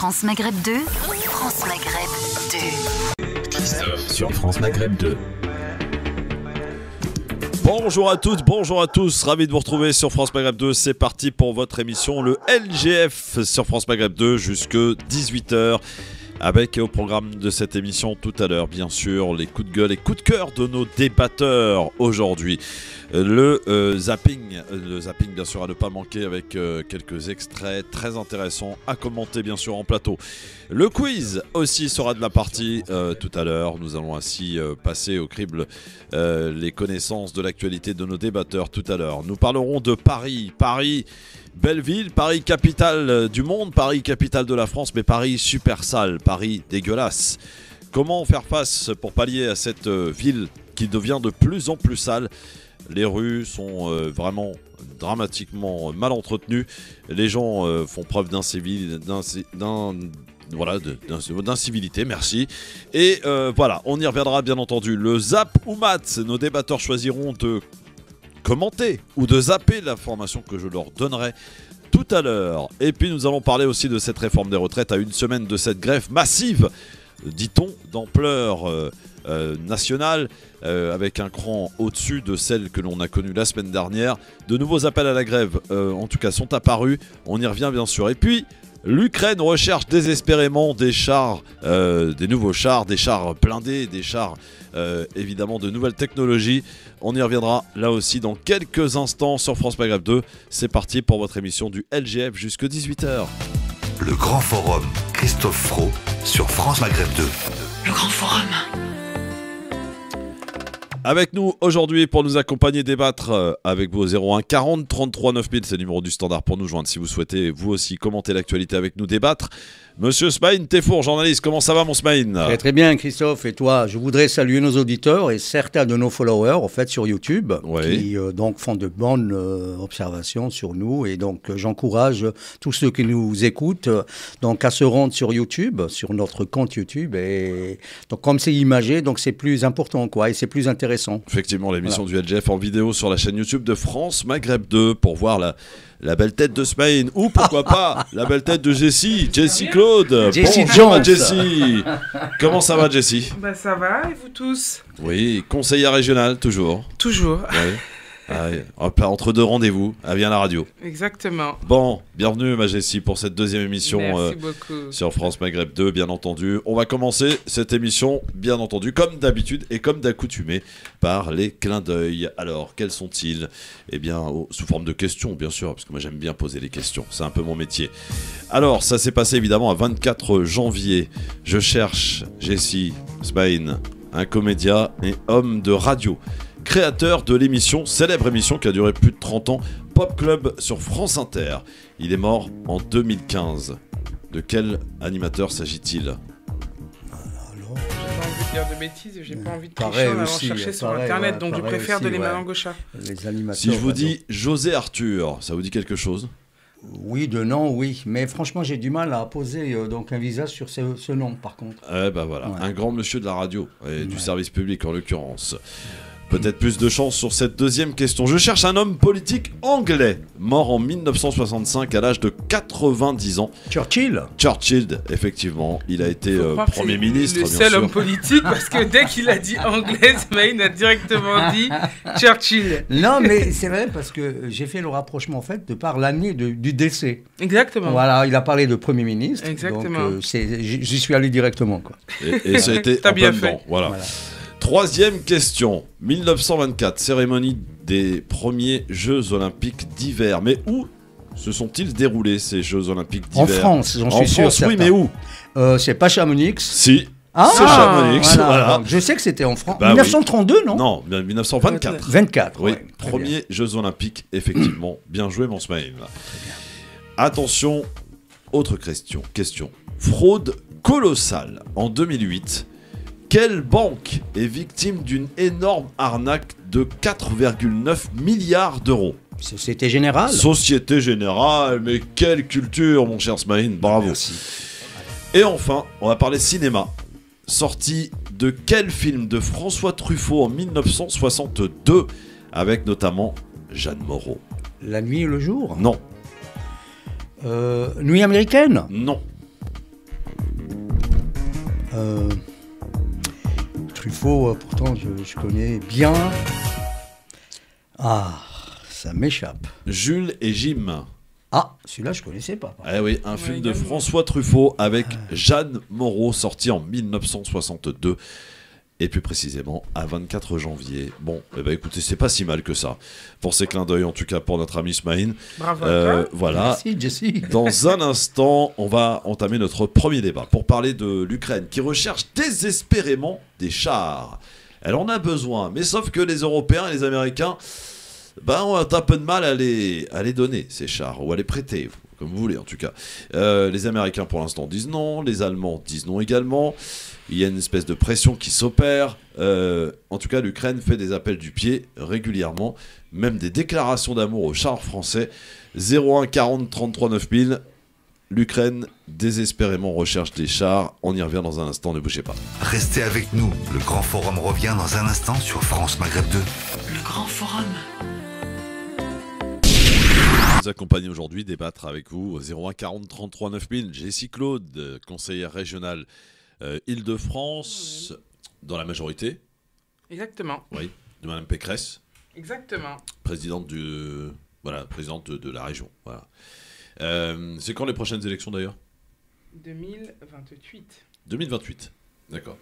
France Maghreb 2, France Maghreb 2. Christophe sur France Maghreb 2. Bonjour à toutes, bonjour à tous, ravi de vous retrouver sur France Maghreb 2. C'est parti pour votre émission, le LGF sur France Maghreb 2 jusque 18h. Avec au programme de cette émission tout à l'heure, bien sûr, les coups de gueule et coups de cœur de nos débatteurs aujourd'hui. Le zapping bien sûr à ne pas manquer avec quelques extraits très intéressants à commenter bien sûr en plateau. Le quiz aussi sera de la partie tout à l'heure. Nous allons ainsi passer au crible les connaissances de l'actualité de nos débatteurs tout à l'heure. Nous parlerons de Paris. Belle ville, Paris capitale du monde, Paris capitale de la France, mais Paris super sale, Paris dégueulasse. Comment faire face pour pallier à cette ville qui devient de plus en plus sale ? Les rues sont vraiment dramatiquement mal entretenues. Les gens font preuve d'incivilité, merci. Et voilà, on y reviendra bien entendu. Le zap ou mat, nos débatteurs choisiront de commenter ou de zapper l'information que je leur donnerai tout à l'heure. Et puis nous allons parler aussi de cette réforme des retraites à une semaine de cette grève massive, dit-on, d'ampleur nationale, avec un cran au-dessus de celle que l'on a connue la semaine dernière. De nouveaux appels à la grève, en tout cas, sont apparus. On y revient bien sûr. Et puis, l'Ukraine recherche désespérément des chars, des nouveaux chars, des chars blindés, des chars évidemment de nouvelles technologies. On y reviendra là aussi dans quelques instants sur France Maghreb 2. C'est parti pour votre émission du LGF jusque 18h. Le Grand Forum, Christophe Fro sur France Maghreb 2. Le Grand Forum. Avec nous aujourd'hui pour nous accompagner, débattre avec vous au 01 40 33 9000, c'est le numéro du standard pour nous joindre si vous souhaitez vous aussi commenter l'actualité avec nous, débattre. Monsieur Smaïn Tefour, journaliste, comment ça va mon Smaïn ? Très, très bien Christophe, et toi ? Je voudrais saluer nos auditeurs et certains de nos followers en fait sur YouTube, qui donc font de bonnes observations sur nous, et donc j'encourage tous ceux qui nous écoutent donc à se rendre sur YouTube, sur notre compte YouTube, et donc comme c'est imagé, donc c'est plus important quoi, et c'est plus intéressant. Effectivement, l'émission du LGF en vidéo sur la chaîne YouTube de France Maghreb 2 pour voir la belle tête de Smaïn, ou pourquoi pas la belle tête de Jessie Claude. Bonjour Jessie. Comment ça va Jessie ? Bah ça va, et vous tous ? Oui, conseillère régionale toujours. Toujours. Oui. Entre deux rendez-vous, elle vient à la radio. Exactement. Bon, bienvenue ma Jessie pour cette deuxième émission sur France Maghreb 2, bien entendu. On va commencer cette émission, bien entendu, comme d'habitude et comme d'accoutumé, par les clins d'œil. Alors, quels sont-ils ? Eh bien, sous forme de questions, bien sûr, parce que moi j'aime bien poser les questions, c'est un peu mon métier. Alors, ça s'est passé évidemment à 24 janvier. Je cherche Jessie Smaïn, un comédien et homme de radio, créateur de l'émission, célèbre émission qui a duré plus de 30 ans, Pop Club sur France Inter. Il est mort en 2015. De quel animateur s'agit-il ? J'ai pas envie de dire de bêtises, j'ai pas envie de tricher en allant chercher sur internet, donc je préfère donner ma langue au chat. Les animateurs, si je vous dis José Arthur, ça vous dit quelque chose ? Oui, de nom, oui. Mais franchement, j'ai du mal à poser donc un visage sur ce nom, par contre. Voilà, un grand monsieur de la radio et du service public en l'occurrence. Peut-être plus de chance sur cette deuxième question. Je cherche un homme politique anglais, mort en 1965 à l'âge de 90 ans. Churchill, effectivement. Il a été Premier ministre, le seul homme politique, parce que dès qu'il a dit anglais, Smaïn a directement dit Churchill. Non, mais c'est vrai, parce que j'ai fait le rapprochement, en fait, de par l'année du décès. Exactement. Voilà, il a parlé de Premier ministre. Exactement. Donc, j'y suis allé directement, quoi. Et ça a été en plein fait. dedans. Voilà. Troisième question. 1924, cérémonie des premiers Jeux Olympiques d'hiver. Mais où se sont-ils déroulés ces Jeux Olympiques d'hiver ? En France, j'en suis sûr. En France, oui, mais où ? C'est pas Chamonix. Si. C'est Chamonix. Voilà. Je sais que c'était en France. Bah 1932, non ? Non, 1924. 24. Oui, ouais, premiers Jeux Olympiques, effectivement. Bien joué, mon Smaïn. Attention, autre question. Fraude colossale. En 2008, quelle banque est victime d'une énorme arnaque de 4,9 milliards d'euros ? Société Générale. Société Générale, mais quelle culture, mon cher Smaïn, bravo. Merci. Et enfin, on va parler cinéma. Sortie de quel film de François Truffaut en 1962, avec notamment Jeanne Moreau ? La nuit et le jour ? Non. Nuit américaine ? Non. Truffaut, pourtant, je connais bien. Ah, ça m'échappe. Jules et Jim. Ah, celui-là, je connaissais pas. Eh oui, un film de François Truffaut avec Jeanne Moreau, sorti en 1962. Et plus précisément, à 24 janvier. Bon, eh ben, écoutez, c'est pas si mal que ça. Pour ces clins d'œil, en tout cas pour notre ami Smaïn. Bravo. Merci, Voilà. Jessie. Dans un instant, on va entamer notre premier débat pour parler de l'Ukraine qui recherche désespérément des chars. Elle en a besoin, mais sauf que les Européens et les Américains ont un peu de mal à les donner, ces chars, ou à les prêter, comme vous voulez en tout cas. Les Américains pour l'instant disent non, les Allemands disent non également. Il y a une espèce de pression qui s'opère. En tout cas, l'Ukraine fait des appels du pied régulièrement, même des déclarations d'amour aux chars français. 01 40 33 9000. L'Ukraine désespérément recherche des chars. On y revient dans un instant, ne bougez pas. Restez avec nous, le Grand Forum revient dans un instant sur France Maghreb 2. Le Grand Forum. Nous accompagner aujourd'hui, débattre avec vous. 01 40 33 9000. Jessie Claude, conseillère régionale Île-de-France, dans la majorité. Exactement. Oui, de Mme Pécresse. Exactement. Présidente de la région. Voilà. C'est quand les prochaines élections d'ailleurs ? 2028. 2028, d'accord.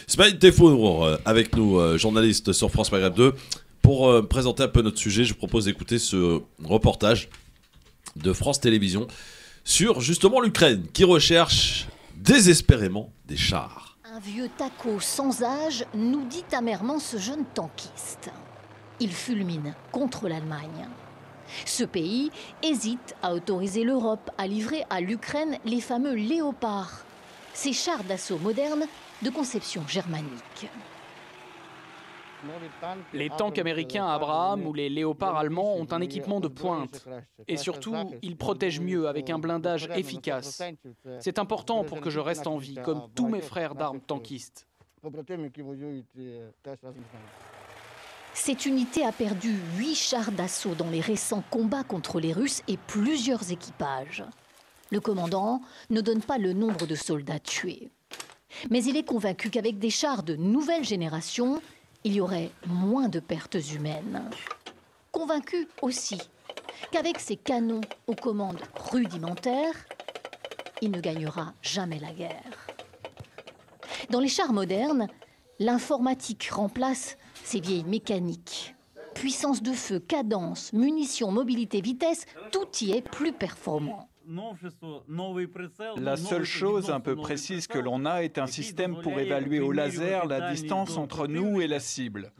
Smaïn Tefour avec nous, journaliste sur France Maghreb 2. Pour présenter un peu notre sujet, je propose d'écouter ce reportage de France Télévisions sur justement l'Ukraine qui recherche désespérément des chars. Un vieux taco sans âge nous dit amèrement ce jeune tankiste. Il fulmine contre l'Allemagne. Ce pays hésite à autoriser l'Europe à livrer à l'Ukraine les fameux léopards, ces chars d'assaut modernes de conception germanique. Les tanks américains Abraham ou les léopards allemands ont un équipement de pointe. Et surtout, ils protègent mieux avec un blindage efficace. C'est important pour que je reste en vie, comme tous mes frères d'armes tankistes. Cette unité a perdu 8 chars d'assaut dans les récents combats contre les Russes et plusieurs équipages. Le commandant ne donne pas le nombre de soldats tués. Mais il est convaincu qu'avec des chars de nouvelle génération, il y aurait moins de pertes humaines. Convaincu aussi qu'avec ces canons aux commandes rudimentaires, il ne gagnera jamais la guerre. Dans les chars modernes, l'informatique remplace ces vieilles mécaniques. Puissance de feu, cadence, munitions, mobilité, vitesse, tout y est plus performant. La seule chose un peu précise que l'on a est un système pour évaluer au laser la distance entre nous et la cible.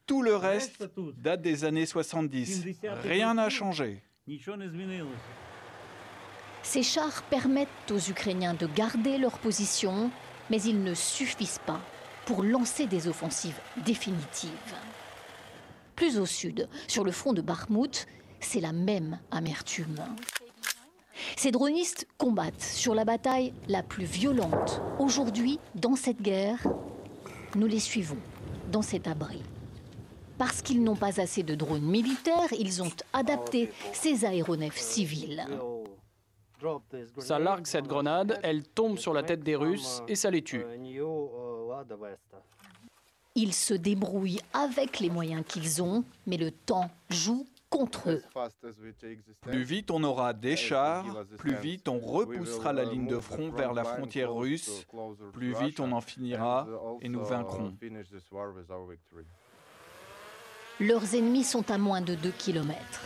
Tout le reste date des années 70. Rien n'a changé. Ces chars permettent aux Ukrainiens de garder leur position, mais ils ne suffisent pas pour lancer des offensives définitives. Plus au sud, sur le front de Bakhmout, c'est la même amertume. Ces dronistes combattent sur la bataille la plus violente. Aujourd'hui, dans cette guerre, nous les suivons dans cet abri. Parce qu'ils n'ont pas assez de drones militaires, ils ont adapté ces aéronefs civils. Ça largue cette grenade, elle tombe sur la tête des Russes et ça les tue. Ils se débrouillent avec les moyens qu'ils ont, mais le temps joue contre eux. Plus vite on aura des chars, plus vite on repoussera la ligne de front vers la frontière russe, plus vite on en finira et nous vaincrons. Leurs ennemis sont à moins de 2 kilomètres.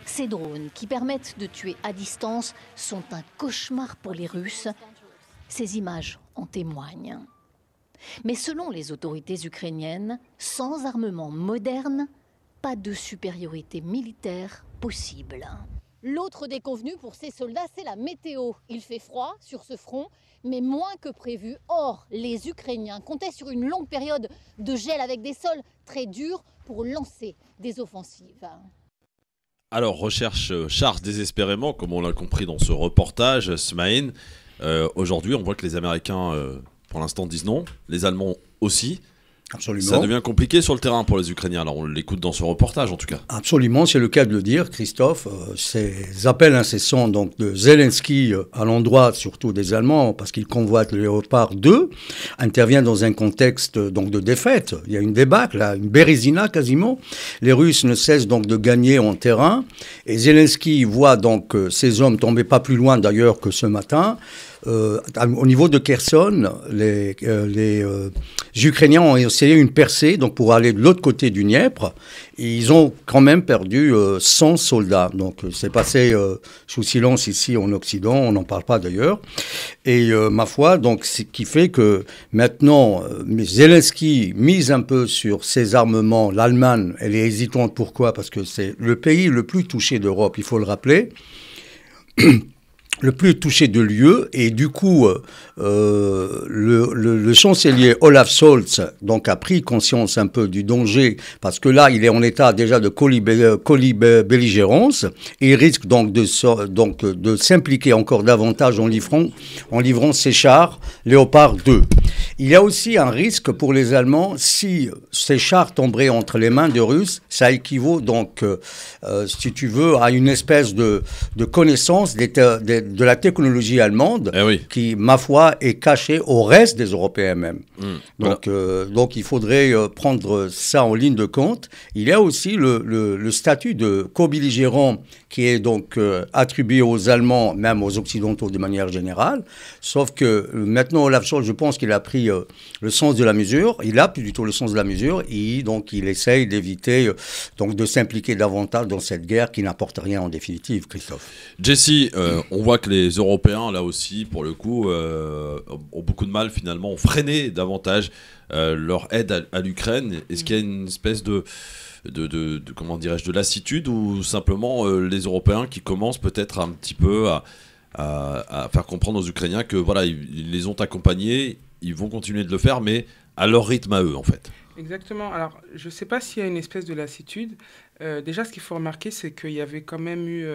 Ces drones qui permettent de tuer à distance sont un cauchemar pour les Russes. Ces images en témoignent. Mais selon les autorités ukrainiennes, sans armement moderne, pas de supériorité militaire possible. L'autre déconvenu pour ces soldats, c'est la météo. Il fait froid sur ce front, mais moins que prévu. Or, les Ukrainiens comptaient sur une longue période de gel avec des sols très durs pour lancer des offensives. Alors, recherche chars désespérément, comme on l'a compris dans ce reportage, Smaïn. Aujourd'hui, on voit que les Américains, pour l'instant, disent non. Les Allemands aussi. Absolument. Ça devient compliqué sur le terrain pour les Ukrainiens. Alors on l'écoute dans ce reportage en tout cas. Absolument, c'est le cas de le dire, Christophe. Ces appels incessants donc, de Zelensky à l'endroit surtout des Allemands, parce qu'ils convoitent le Léopard 2, interviennent dans un contexte donc, de défaite. Il y a une débâcle, là, une bérésina quasiment. Les Russes ne cessent donc de gagner en terrain. Et Zelensky voit donc ces hommes tomber pas plus loin d'ailleurs que ce matin. Au niveau de Kherson, les Ukrainiens ont essayé une percée donc pour aller de l'autre côté du Dniepr. Et ils ont quand même perdu 100 soldats. Donc c'est passé sous silence ici en Occident, on n'en parle pas d'ailleurs. Et ma foi, donc, ce qui fait que maintenant, Zelensky mise un peu sur ses armements. L'Allemagne, elle est hésitante. Pourquoi ? Parce que c'est le pays le plus touché d'Europe, il faut le rappeler. Le plus touché de l'UE, et du coup, le chancelier Olaf Scholz donc, a pris conscience un peu du danger, parce que là, il est en état déjà de belligérance, et il risque donc de s'impliquer encore davantage en livrant ses chars Léopard 2. Il y a aussi un risque pour les Allemands, si ces chars tomberaient entre les mains des Russes, ça équivaut donc, si tu veux, à une espèce de connaissance de la technologie allemande, qui, ma foi, est cachée au reste des Européens même. Donc il faudrait prendre ça en ligne de compte. Il y a aussi le statut de co-belligérant qui est donc attribué aux Allemands, même aux Occidentaux de manière générale. Sauf que maintenant, Olaf Scholz, je pense qu'il a pris le sens de la mesure. Il a plutôt le sens de la mesure. Et donc, il essaye d'éviter donc de s'impliquer davantage dans cette guerre qui n'apporte rien en définitive, Christophe. Jesse, on voit que les Européens, là aussi, pour le coup, ont beaucoup de mal, finalement, ont freiné davantage leur aide à l'Ukraine. Est-ce qu'il y a une espèce de comment dirais-je, de lassitude, ou simplement les Européens qui commencent peut-être un petit peu à faire comprendre aux Ukrainiens que voilà, ils les ont accompagnés, ils vont continuer de le faire, mais à leur rythme à eux, en fait. Exactement. Alors, je ne sais pas s'il y a une espèce de lassitude. Déjà, ce qu'il faut remarquer, c'est qu'il y avait quand même eu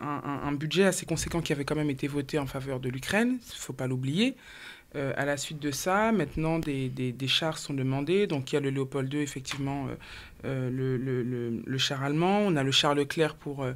un budget assez conséquent qui avait quand même été voté en faveur de l'Ukraine. Il ne faut pas l'oublier. À la suite de ça, maintenant, des chars sont demandés. Donc, il y a le Léopold II, effectivement, le char allemand. On a le char Leclerc pour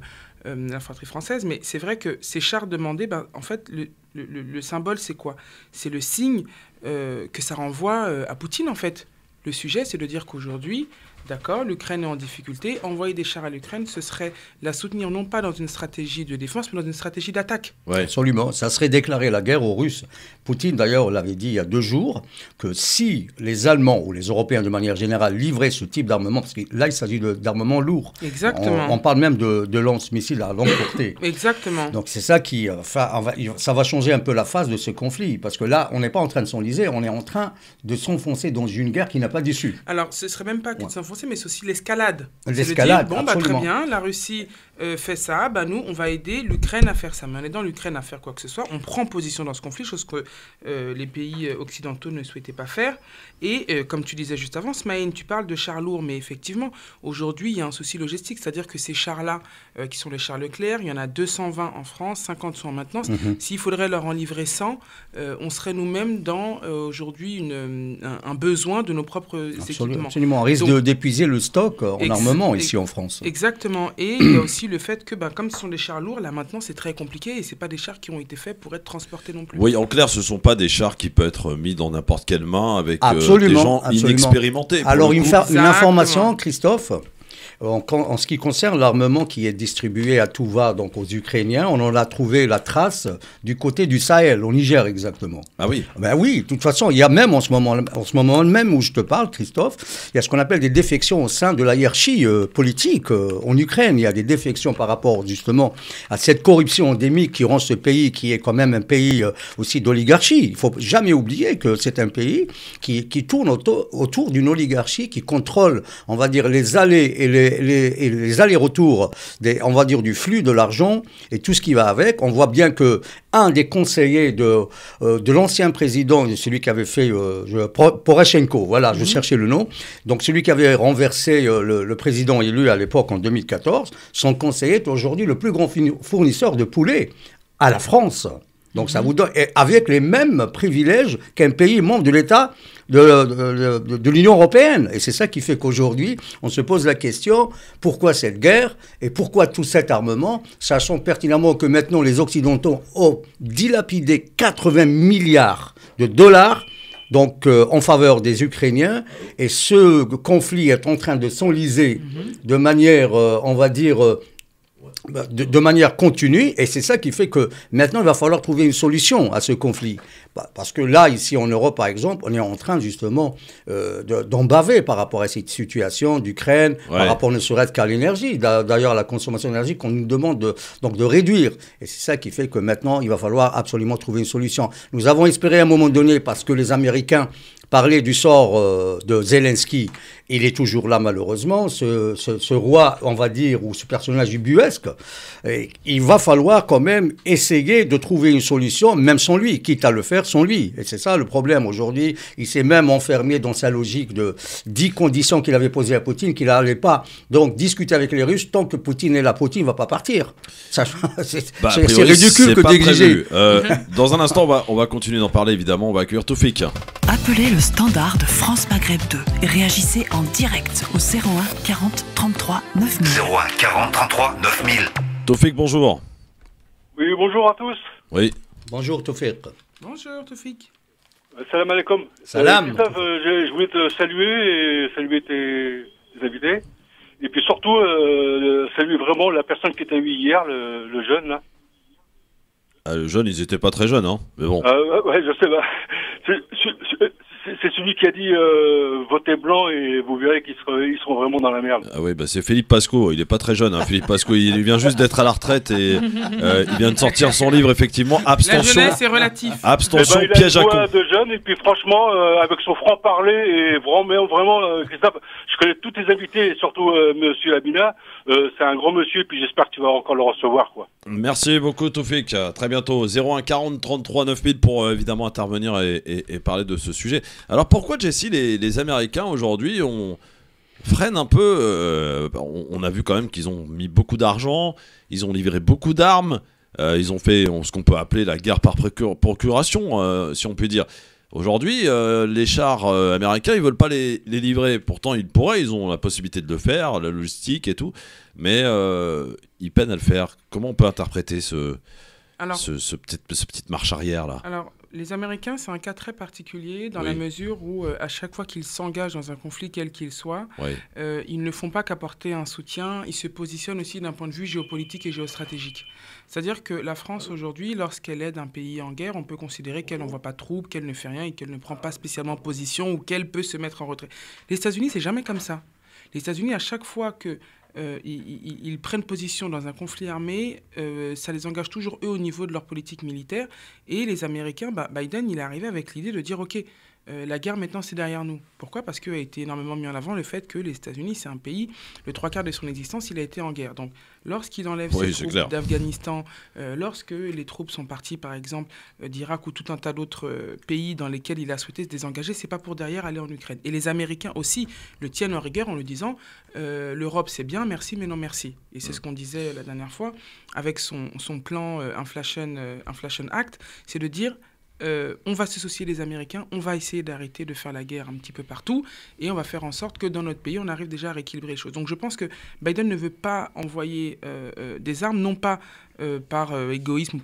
l'infanterie française. Mais c'est vrai que ces chars demandés, en fait, le symbole, c'est quoi ? C'est le signe que ça renvoie à Poutine, en fait. Le sujet, c'est de dire qu'aujourd'hui, d'accord, l'Ukraine est en difficulté. Envoyer des chars à l'Ukraine, ce serait la soutenir non pas dans une stratégie de défense, mais dans une stratégie d'attaque. Oui, absolument. Ça serait déclarer la guerre aux Russes. Poutine, d'ailleurs, l'avait dit il y a 2 jours, que si les Allemands ou les Européens, de manière générale, livraient ce type d'armement, parce que là, il s'agit d'armement lourd. Exactement. On parle même de lance-missiles à longue portée. Exactement. Donc, c'est ça qui... ça va changer un peu la phase de ce conflit, parce que là, on n'est pas en train de s'enliser, on est en train de s'enfoncer dans une guerre qui n'a pas d'issue. Alors, ce ne serait même pas que de s'enfoncer, mais c'est aussi l'escalade. L'escalade, bon, très bien, la Russie fait ça, nous, on va aider l'Ukraine à faire ça. Mais en aidant l'Ukraine à faire quoi que ce soit, on prend position dans ce conflit, chose que les pays occidentaux ne souhaitaient pas faire. Et comme tu disais juste avant, Smaïn, tu parles de chars lourds, mais effectivement, aujourd'hui, il y a un souci logistique, c'est-à-dire que ces chars-là, qui sont les chars Leclerc, il y en a 220 en France, 50 sont en maintenance. S'il faudrait leur en livrer 100, on serait nous-mêmes dans, aujourd'hui, un besoin de nos propres équipements. Absolument, on risque d'épuiser le stock en armement ici en France. Exactement, et il y a aussi le fait que, comme ce sont des chars lourds, là maintenant c'est très compliqué et c'est pas des chars qui ont été faits pour être transportés non plus. Oui, en clair, ce sont pas des chars qui peuvent être mis dans n'importe quelle main avec des gens inexpérimentés. Alors une information, Christophe. En ce qui concerne l'armement qui est distribué à tout va donc aux Ukrainiens, on en a trouvé la trace du côté du Sahel, au Niger exactement. Ah oui. Ben oui, de toute façon, il y a même en ce moment même où je te parle, Christophe, il y a ce qu'on appelle des défections au sein de la hiérarchie politique en Ukraine. Il y a des défections par rapport justement à cette corruption endémique qui rend ce pays, qui est quand même un pays aussi d'oligarchie. Il ne faut jamais oublier que c'est un pays qui tourne autour d'une oligarchie qui contrôle, on va dire, les allées et les allers-retours, on va dire, du flux de l'argent et tout ce qui va avec. On voit bien que un des conseillers de l'ancien président, celui qui avait fait Poroshenko, voilà, je cherchais le nom, donc celui qui avait renversé le président élu à l'époque en 2014, son conseiller est aujourd'hui le plus grand fournisseur de poulet à la France. Donc ça vous donne, et avec les mêmes privilèges qu'un pays membre de l'État de l'Union européenne. Et c'est ça qui fait qu'aujourd'hui, on se pose la question, pourquoi cette guerre et pourquoi tout cet armement, sachant pertinemment que maintenant les Occidentaux ont dilapidé 80 milliards de dollars donc, en faveur des Ukrainiens, et ce conflit est en train de s'enliser de manière, on va dire, de manière continue, et c'est ça qui fait que maintenant il va falloir trouver une solution à ce conflit. Parce que là, ici en Europe par exemple, on est en train justement d'en baver par rapport à cette situation d'Ukraine, par rapport ne serait-ce qu'à l'énergie, d'ailleurs à la consommation d'énergie qu'on nous demande de réduire. Et c'est ça qui fait que maintenant il va falloir absolument trouver une solution. Nous avons espéré à un moment donné, parce que les Américains parlaient du sort de Zelensky, il est toujours là malheureusement, ce roi, on va dire, ou ce personnage ubuesque. Et il va falloir quand même essayer de trouver une solution, même sans lui, quitte à le faire sans lui. Et c'est ça le problème aujourd'hui. Il s'est même enfermé dans sa logique de 10 conditions qu'il avait posées à Poutine, qu'il n'allait pas donc discuter avec les Russes. Tant que Poutine est là, Poutine ne va pas partir. C'est ridicule que d'exiger. Dans un instant, on va continuer d'en parler évidemment. On va accueillir Toufik. Appelez le standard de France Maghreb 2 et réagissez en direct au 01 40 33 9000. 01 40 33 9000. Toufik, bonjour. Oui, bonjour à tous. Oui. Bonjour Toufik. Bonjour Toufik. Salam alaikum. Salam. Christophe, je voulais te saluer et saluer tes invités. Et puis surtout, saluer vraiment la personne qui t'a eu hier, le jeune là. Ah, le jeune, ils étaient pas très jeunes, hein. Mais bon. Ouais, je sais pas. C'est celui qui a dit votez blanc et vous verrez qu'ils seront vraiment dans la merde. Ah oui, bah c'est Philippe Pasco. Il est pas très jeune, hein. Philippe Pasco, il vient juste d'être à la retraite et il vient de sortir son livre effectivement. Abstention. La jeunesse est relative. Abstention, il piège a à une con. voix de jeune et puis franchement, avec son franc parler et vraiment, Christophe, je connais tous tes invités et surtout Monsieur Abina. C'est un grand monsieur et puis j'espère que tu vas encore le recevoir quoi. Merci beaucoup Toufik, à très bientôt. 01 40 33 9000 pour évidemment intervenir et parler de ce sujet. Alors pourquoi Jessie, les Américains aujourd'hui freinent un peu on a vu quand même qu'ils ont mis beaucoup d'argent, ils ont livré beaucoup d'armes, ils ont fait ce qu'on peut appeler la guerre par procuration, si on peut dire. Aujourd'hui, les chars américains, ils veulent pas les livrer. Pourtant, ils pourraient, ils ont la possibilité de le faire, la logistique et tout. Mais ils peinent à le faire. Comment on peut interpréter cette petite marche arrière là? Alors, les Américains, c'est un cas très particulier dans la mesure où, à chaque fois qu'ils s'engagent dans un conflit, quel qu'il soit, ils ne font pas qu'apporter un soutien, ils se positionnent aussi d'un point de vue géopolitique et géostratégique. C'est-à-dire que la France, aujourd'hui, lorsqu'elle aide un pays en guerre, on peut considérer qu'elle n'envoie pas de troupes, qu'elle ne fait rien et qu'elle ne prend pas spécialement position ou qu'elle peut se mettre en retrait. Les États-Unis, c'est jamais comme ça. Les États-Unis, à chaque fois que ils prennent position dans un conflit armé, ça les engage toujours eux au niveau de leur politique militaire. Et les Américains, Biden, il est arrivé avec l'idée de dire ok, la guerre maintenant c'est derrière nous. Pourquoi? Parce qu'il a été énormément mis en avant le fait que les États-Unis, c'est un pays, le 3/4 de son existence, il a été en guerre. Donc lorsqu'il enlève ses troupes d'Afghanistan, lorsque les troupes sont parties par exemple d'Irak ou tout un tas d'autres pays dans lesquels il a souhaité se désengager, c'est pas pour derrière aller en Ukraine. Et les Américains aussi le tiennent en rigueur en le disant l'Europe c'est bien, merci mais non merci. Et c'est ce qu'on disait la dernière fois avec son plan Inflation Act, c'est de dire on va se soucier des Américains, on va essayer d'arrêter de faire la guerre un petit peu partout et on va faire en sorte que dans notre pays, on arrive déjà à rééquilibrer les choses. Donc je pense que Biden ne veut pas envoyer des armes, non pas par égoïsme ou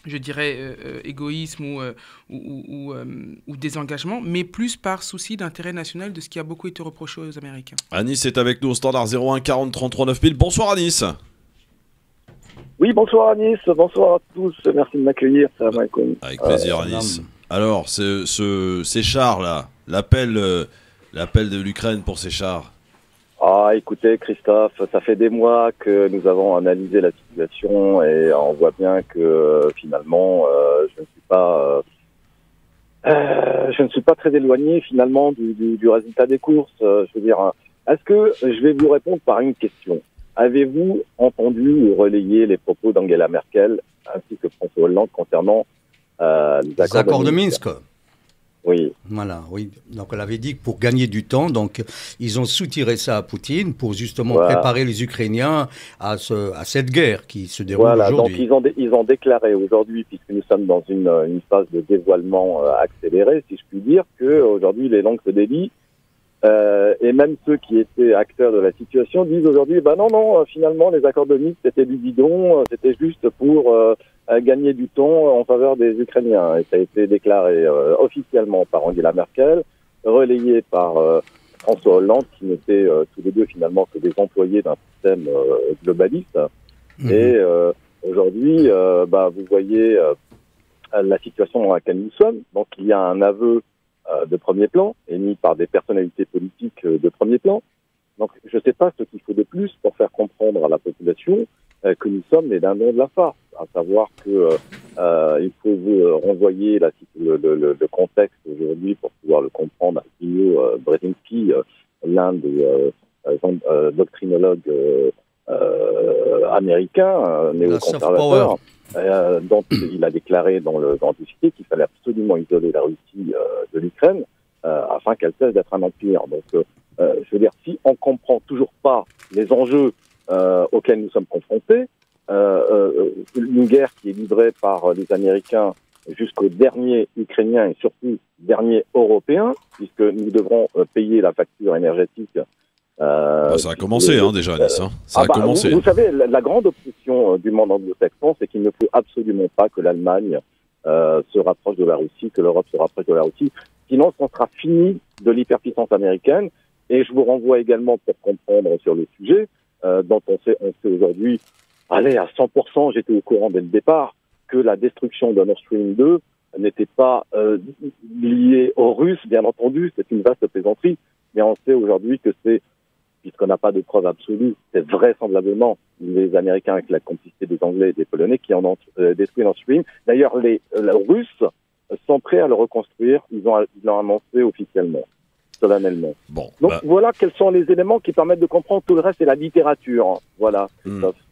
je dirais égoïsme ou désengagement, mais plus par souci d'intérêt national de ce qui a beaucoup été reproché aux Américains. Anis est avec nous au standard 01 40 33 9000. Bonsoir Anis. Oui, bonsoir Anis, bonsoir à tous, merci de m'accueillir. Avec plaisir Anis. Alors, ces chars-là, l'appel de l'Ukraine pour ces chars. Ah, écoutez Christophe, ça fait des mois que nous avons analysé la situation et on voit bien que finalement, je ne suis pas très éloigné finalement du résultat des courses. Je veux dire, est-ce que je vais vous répondre par une question? Avez-vous entendu ou relayé les propos d'Angela Merkel ainsi que François Hollande concernant les accords de Minsk? Oui. Voilà, oui. Donc elle avait dit que pour gagner du temps, donc ils ont soutiré ça à Poutine pour justement préparer les Ukrainiens à cette guerre qui se déroule aujourd'hui. Donc ils ont déclaré aujourd'hui, puisque nous sommes dans une phase de dévoilement accélérée, si je puis dire, que aujourd'hui les langues se délient. Et même ceux qui étaient acteurs de la situation disent aujourd'hui, non, finalement les accords de Minsk c'était du bidon, c'était juste pour gagner du temps en faveur des Ukrainiens. Et ça a été déclaré officiellement par Angela Merkel, relayé par François Hollande, qui n'étaient tous les deux finalement que des employés d'un système globaliste. Et aujourd'hui, vous voyez la situation dans laquelle nous sommes. Donc il y a un aveu de premier plan, émis par des personnalités politiques de premier plan. Donc je ne sais pas ce qu'il faut de plus pour faire comprendre à la population que nous sommes les dindons de la farce, à savoir que il faut vous renvoyer le contexte aujourd'hui pour pouvoir le comprendre. Arsenio Brzezinski, l'un des doctrinologues américains, néoconservateurs, dont il a déclaré dans le dossier qu'il fallait absolument isoler la Russie de l'Ukraine afin qu'elle cesse d'être un empire. Donc, je veux dire, si on comprend toujours pas les enjeux auxquels nous sommes confrontés, une guerre qui est livrée par les Américains jusqu'au dernier Ukrainien et surtout dernier Européen, puisque nous devrons payer la facture énergétique. Ça a commencé déjà, Anis. Ça a commencé. Vous savez, la grande obsession du monde anglo-saxon, c'est qu'il ne faut absolument pas que l'Allemagne se rapproche de la Russie, que l'Europe se rapproche de la Russie. Sinon, on sera fini de l'hyperpuissance américaine. Et je vous renvoie également pour comprendre sur le sujet, dont on sait aujourd'hui, allez, à 100%, j'étais au courant dès le départ, que la destruction de Nord Stream 2 n'était pas liée aux Russes, bien entendu, c'est une vaste plaisanterie. Mais on sait aujourd'hui que c'est, puisqu'on n'a pas de preuves absolues, c'est vraisemblablement les Américains avec la complicité des Anglais et des Polonais qui en ont détruit Nord Stream. D'ailleurs, les Russes sont prêts à le reconstruire. Ils l'ont annoncé officiellement, solennellement. Donc voilà quels sont les éléments qui permettent de comprendre. Tout le reste, c'est la littérature. Voilà.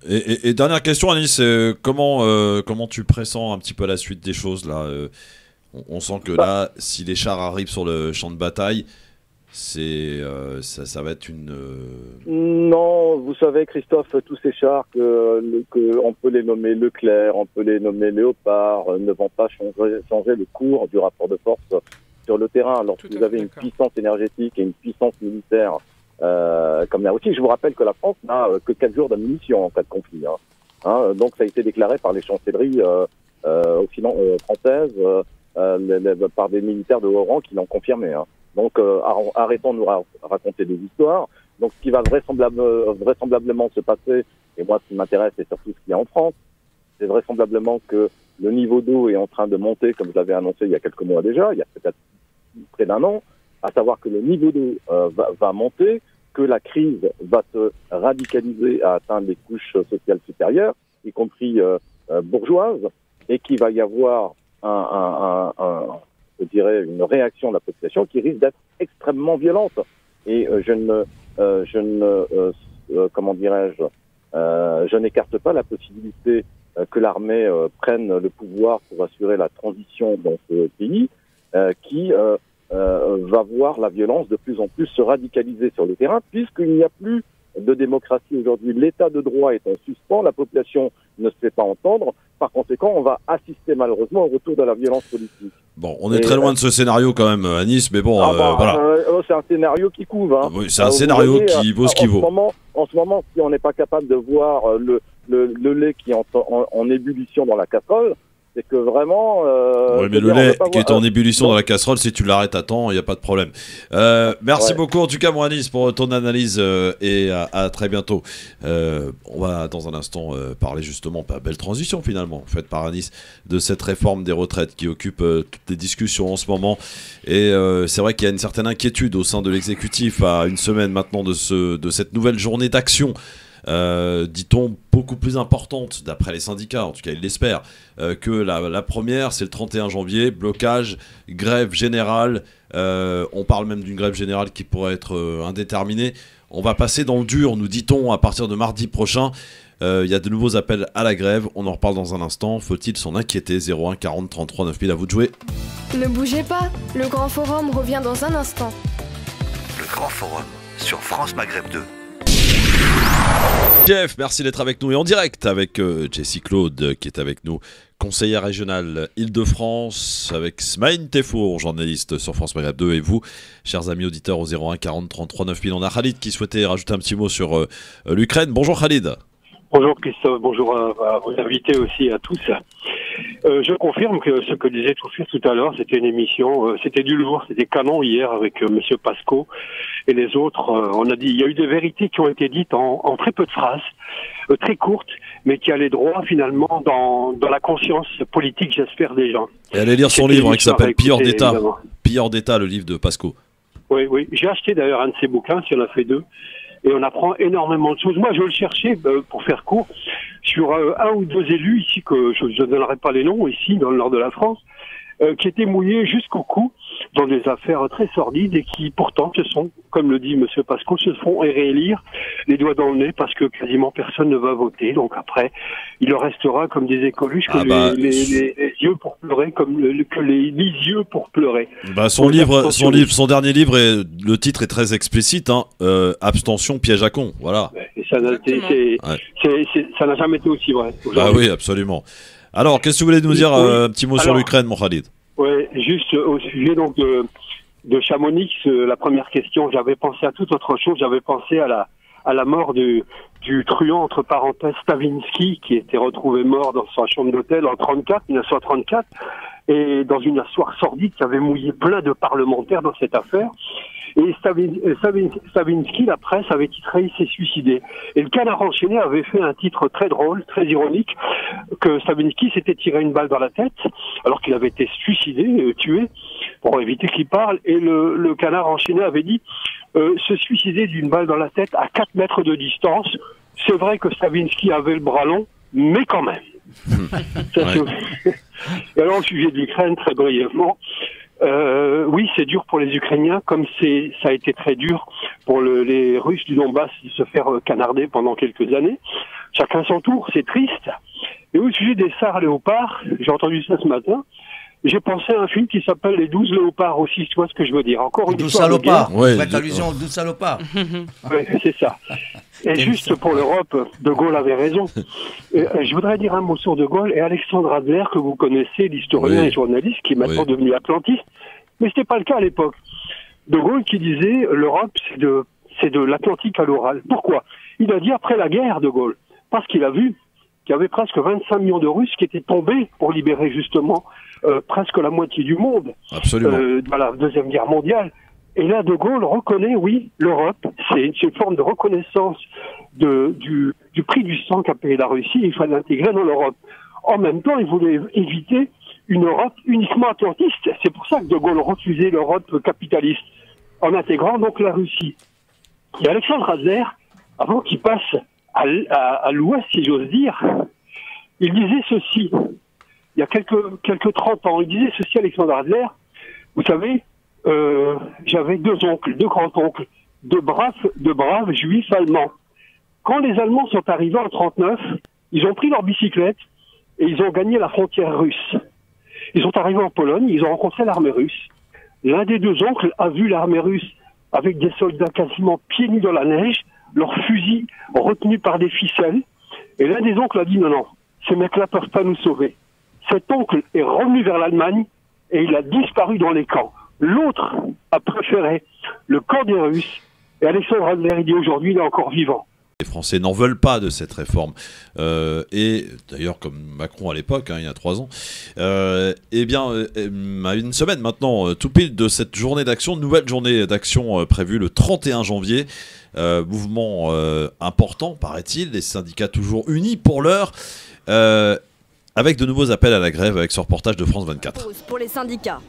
Et dernière question, Anis, comment tu pressens un petit peu la suite des choses là on sent que là, si les chars arrivent sur le champ de bataille, ça va être une... Non, vous savez, Christophe, tous ces chars, on peut les nommer Leclerc, on peut les nommer Léopard, ne vont pas changer le cours du rapport de force sur le terrain. Alors, vous avez une puissance énergétique et une puissance militaire comme la Russie. Je vous rappelle que la France n'a que 4 jours de munitions en cas de conflit. Donc, ça a été déclaré par les chancelleries françaises, par des militaires de haut rang qui l'ont confirmé. Donc, arrêtons de nous raconter des histoires. Donc, ce qui va vraisemblablement se passer, et moi, ce qui m'intéresse, c'est surtout ce qu'il y a en France, c'est vraisemblablement que le niveau d'eau est en train de monter, comme je l'avais annoncé il y a quelques mois déjà, il y a peut-être près d'un an, à savoir que le niveau d'eau va monter, que la crise va se radicaliser à atteindre les couches sociales supérieures, y compris bourgeoises, et qu'il va y avoir je dirais, une réaction de la population qui risque d'être extrêmement violente. Et je n'écarte pas la possibilité que l'armée prenne le pouvoir pour assurer la transition dans ce pays, qui va voir la violence de plus en plus se radicaliser sur le terrain, puisqu'il n'y a plus de démocratie aujourd'hui. L'état de droit est en suspens, la population ne se fait pas entendre. Par conséquent, on va assister malheureusement au retour de la violence politique. Bon, on est très loin de ce scénario quand même, à Nice, mais bon, voilà. C'est un scénario qui couve. Oui, c'est un scénario qui vaut ce qu'il vaut. En ce moment, si on n'est pas capable de voir le lait qui est en ébullition dans la casserole, c'est que vraiment... oui, mais le lait qui est en ébullition dans la casserole, si tu l'arrêtes à temps, il n'y a pas de problème. Merci beaucoup en tout cas, moi, Anis, pour ton analyse et à très bientôt. On va dans un instant parler justement, belle transition finalement, faite par Anis, de cette réforme des retraites qui occupe toutes les discussions en ce moment. Et c'est vrai qu'il y a une certaine inquiétude au sein de l'exécutif à une semaine maintenant de cette nouvelle journée d'action. Dit-on beaucoup plus importante d'après les syndicats, en tout cas ils l'espèrent, que la première, c'est le 31 janvier, blocage, grève générale, on parle même d'une grève générale qui pourrait être indéterminée. On va passer dans le dur, nous dit-on, à partir de mardi prochain. Il y a de nouveaux appels à la grève, on en reparle dans un instant. Faut-il s'en inquiéter? 01 40 33 9000, à vous de jouer. Ne bougez pas, le Grand Forum revient dans un instant. Le Grand Forum sur France Maghreb 2. Jeff, merci d'être avec nous et en direct avec Jessie Claude qui est avec nous, conseillère régionale Île-de-France, avec Smaïn Tefour, journaliste sur France Maghreb 2, et vous, chers amis auditeurs, au 01 40 33 9000. On a Khalid qui souhaitait rajouter un petit mot sur l'Ukraine. Bonjour Khalid. Bonjour Christophe, bonjour à vos invités aussi, à tous. Je confirme que ce que disait Toufir tout à l'heure, c'était une émission, c'était du lourd, c'était canon hier avec Monsieur Pasco et les autres. On a dit, il y a eu des vérités qui ont été dites en très peu de phrases, très courtes, mais qui allaient droit finalement dans la conscience politique, j'espère, des gens. Et allez lire son livre qui s'appelle Pilleur d'État. Pilleur d'État, le livre de Pasco. Oui, oui. J'ai acheté d'ailleurs un de ses bouquins, s'il en a fait deux. Et on apprend énormément de choses. Moi, je le cherchais, pour faire court, sur un ou deux élus ici, que je ne donnerai pas les noms, ici, dans le nord de la France, qui étaient mouillés jusqu'au cou dans des affaires très sordides et qui, pourtant, se sont, comme le dit Monsieur Pasco, se font réélire les doigts dans le nez parce que quasiment personne ne va voter. Donc après, il leur restera comme des écoluches que les yeux pour pleurer, comme les yeux pour pleurer. Bah, son dernier livre, le titre est très explicite, hein, Abstention, piège à con, voilà. Et ça n'a jamais été aussi vrai. Ah oui, absolument. Alors, qu'est-ce que vous voulez nous dire, un petit mot sur l'Ukraine, mon Khalid? Oui, juste au sujet donc de Chamonix, la première question, j'avais pensé à toute autre chose, j'avais pensé à la mort du truand, entre parenthèses, Stavinsky, qui était retrouvé mort dans sa chambre d'hôtel en 1934, et dans une histoire sordide qui avait mouillé plein de parlementaires dans cette affaire. Et Stavinsky, la presse avait titré « Il s'est suicidé ». Et le Canard enchaîné avait fait un titre très drôle, très ironique, que Stavinsky s'était tiré une balle dans la tête, alors qu'il avait été suicidé, tué, pour éviter qu'il parle. Et le Canard enchaîné avait dit se suicider d'une balle dans la tête à 4 mètres de distance. C'est vrai que Stavinsky avait le bras long, mais quand même. Et alors, au sujet de l'Ukraine, très brièvement, oui, c'est dur pour les Ukrainiens, comme ça a été très dur pour les Russes du Donbass de se faire canarder pendant quelques années. Chacun son tour, c'est triste. Et au sujet des SAR léopards, j'ai entendu ça ce matin, j'ai pensé à un film qui s'appelle Les 12 léopards aussi, tu vois ce que je veux dire. Encore une 12 salopards, vous faites allusion aux 12 salopards. Oui, c'est ça. Et juste pour l'Europe, De Gaulle avait raison. Je voudrais dire un mot sur De Gaulle et Alexandre Adler, que vous connaissez, l'historien et journaliste, qui est maintenant devenu atlantiste. Mais ce n'était pas le cas à l'époque. De Gaulle qui disait l'Europe, c'est de l'Atlantique à l'Oral. Pourquoi? Il a dit après la guerre, De Gaulle, parce qu'il a vu qu'il y avait presque 25 millions de Russes qui étaient tombés pour libérer justement presque la moitié du monde dans la Deuxième Guerre mondiale. Et là, De Gaulle reconnaît, oui, l'Europe, c'est une forme de reconnaissance du prix du sang qu'a payé la Russie, il fallait l'intégrer dans l'Europe. En même temps, il voulait éviter une Europe uniquement atlantiste. C'est pour ça que De Gaulle refusait l'Europe capitaliste, en intégrant donc la Russie. Et Alexandre Adler, avant qu'il passe à l'ouest, si j'ose dire, il disait ceci, il y a quelques 30 ans, il disait ceci, Alexandre Adler, vous savez, j'avais deux grands-oncles, de braves juifs allemands. Quand les Allemands sont arrivés en 1939, ils ont pris leur bicyclette et ils ont gagné la frontière russe. Ils sont arrivés en Pologne, ils ont rencontré l'armée russe. L'un des deux oncles a vu l'armée russe avec des soldats quasiment pieds nus dans la neige, leurs fusils retenus par des ficelles. Et l'un des oncles a dit non, ces mecs-là ne peuvent pas nous sauver. Cet oncle est revenu vers l'Allemagne et il a disparu dans les camps. L'autre a préféré le camp des Russes. Et Alexandre Adler, dit aujourd'hui, il est encore vivant. Les Français n'en veulent pas de cette réforme. Et d'ailleurs, comme Macron à l'époque, il y a 3 ans, eh bien, à une semaine maintenant, tout pile de cette journée d'action, nouvelle journée d'action prévue le 31 janvier. Mouvement important, paraît-il, les syndicats toujours unis pour l'heure, avec de nouveaux appels à la grève, avec ce reportage de France 24. Pour les syndicats.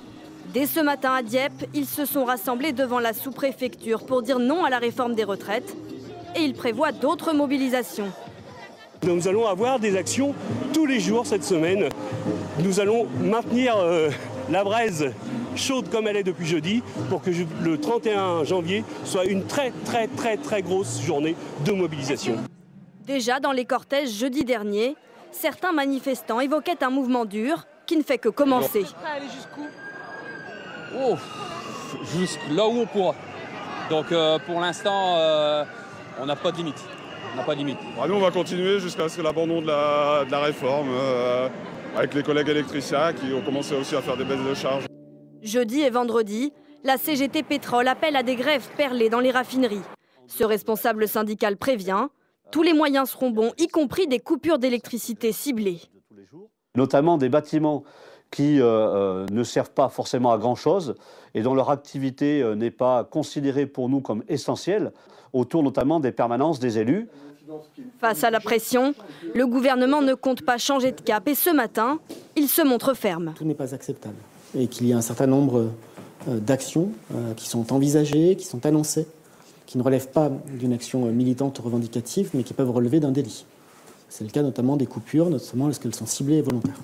Dès ce matin à Dieppe, ils se sont rassemblés devant la sous-préfecture pour dire non à la réforme des retraites. Et ils prévoient d'autres mobilisations. Nous allons avoir des actions tous les jours cette semaine. Nous allons maintenir la braise chaude comme elle est depuis jeudi pour que le 31 janvier soit une très grosse journée de mobilisation. Déjà dans les cortèges jeudi dernier, certains manifestants évoquaient un mouvement dur qui ne fait que commencer. Oh, jusque là où on pourra. Donc pour l'instant, on n'a pas de limite. On n'a pas de limite. Nous, on va continuer jusqu'à ce que l'abandon de la réforme, avec les collègues électriciens qui ont commencé aussi à faire des baisses de charges. Jeudi et vendredi, la CGT Pétrole appelle à des grèves perlées dans les raffineries. Ce responsable syndical prévient, tous les moyens seront bons, y compris des coupures d'électricité ciblées. Notamment des bâtiments qui ne servent pas forcément à grand-chose et dont leur activité n'est pas considérée pour nous comme essentielle, autour notamment des permanences des élus. Face à la pression, le gouvernement ne compte pas changer de cap et ce matin, il se montre ferme. Tout n'est pas acceptable et qu'il y a un certain nombre d'actions qui sont envisagées, qui sont annoncées, qui ne relèvent pas d'une action militante ou revendicative, mais qui peuvent relever d'un délit. C'est le cas notamment des coupures, notamment lorsqu'elles sont ciblées et volontaires.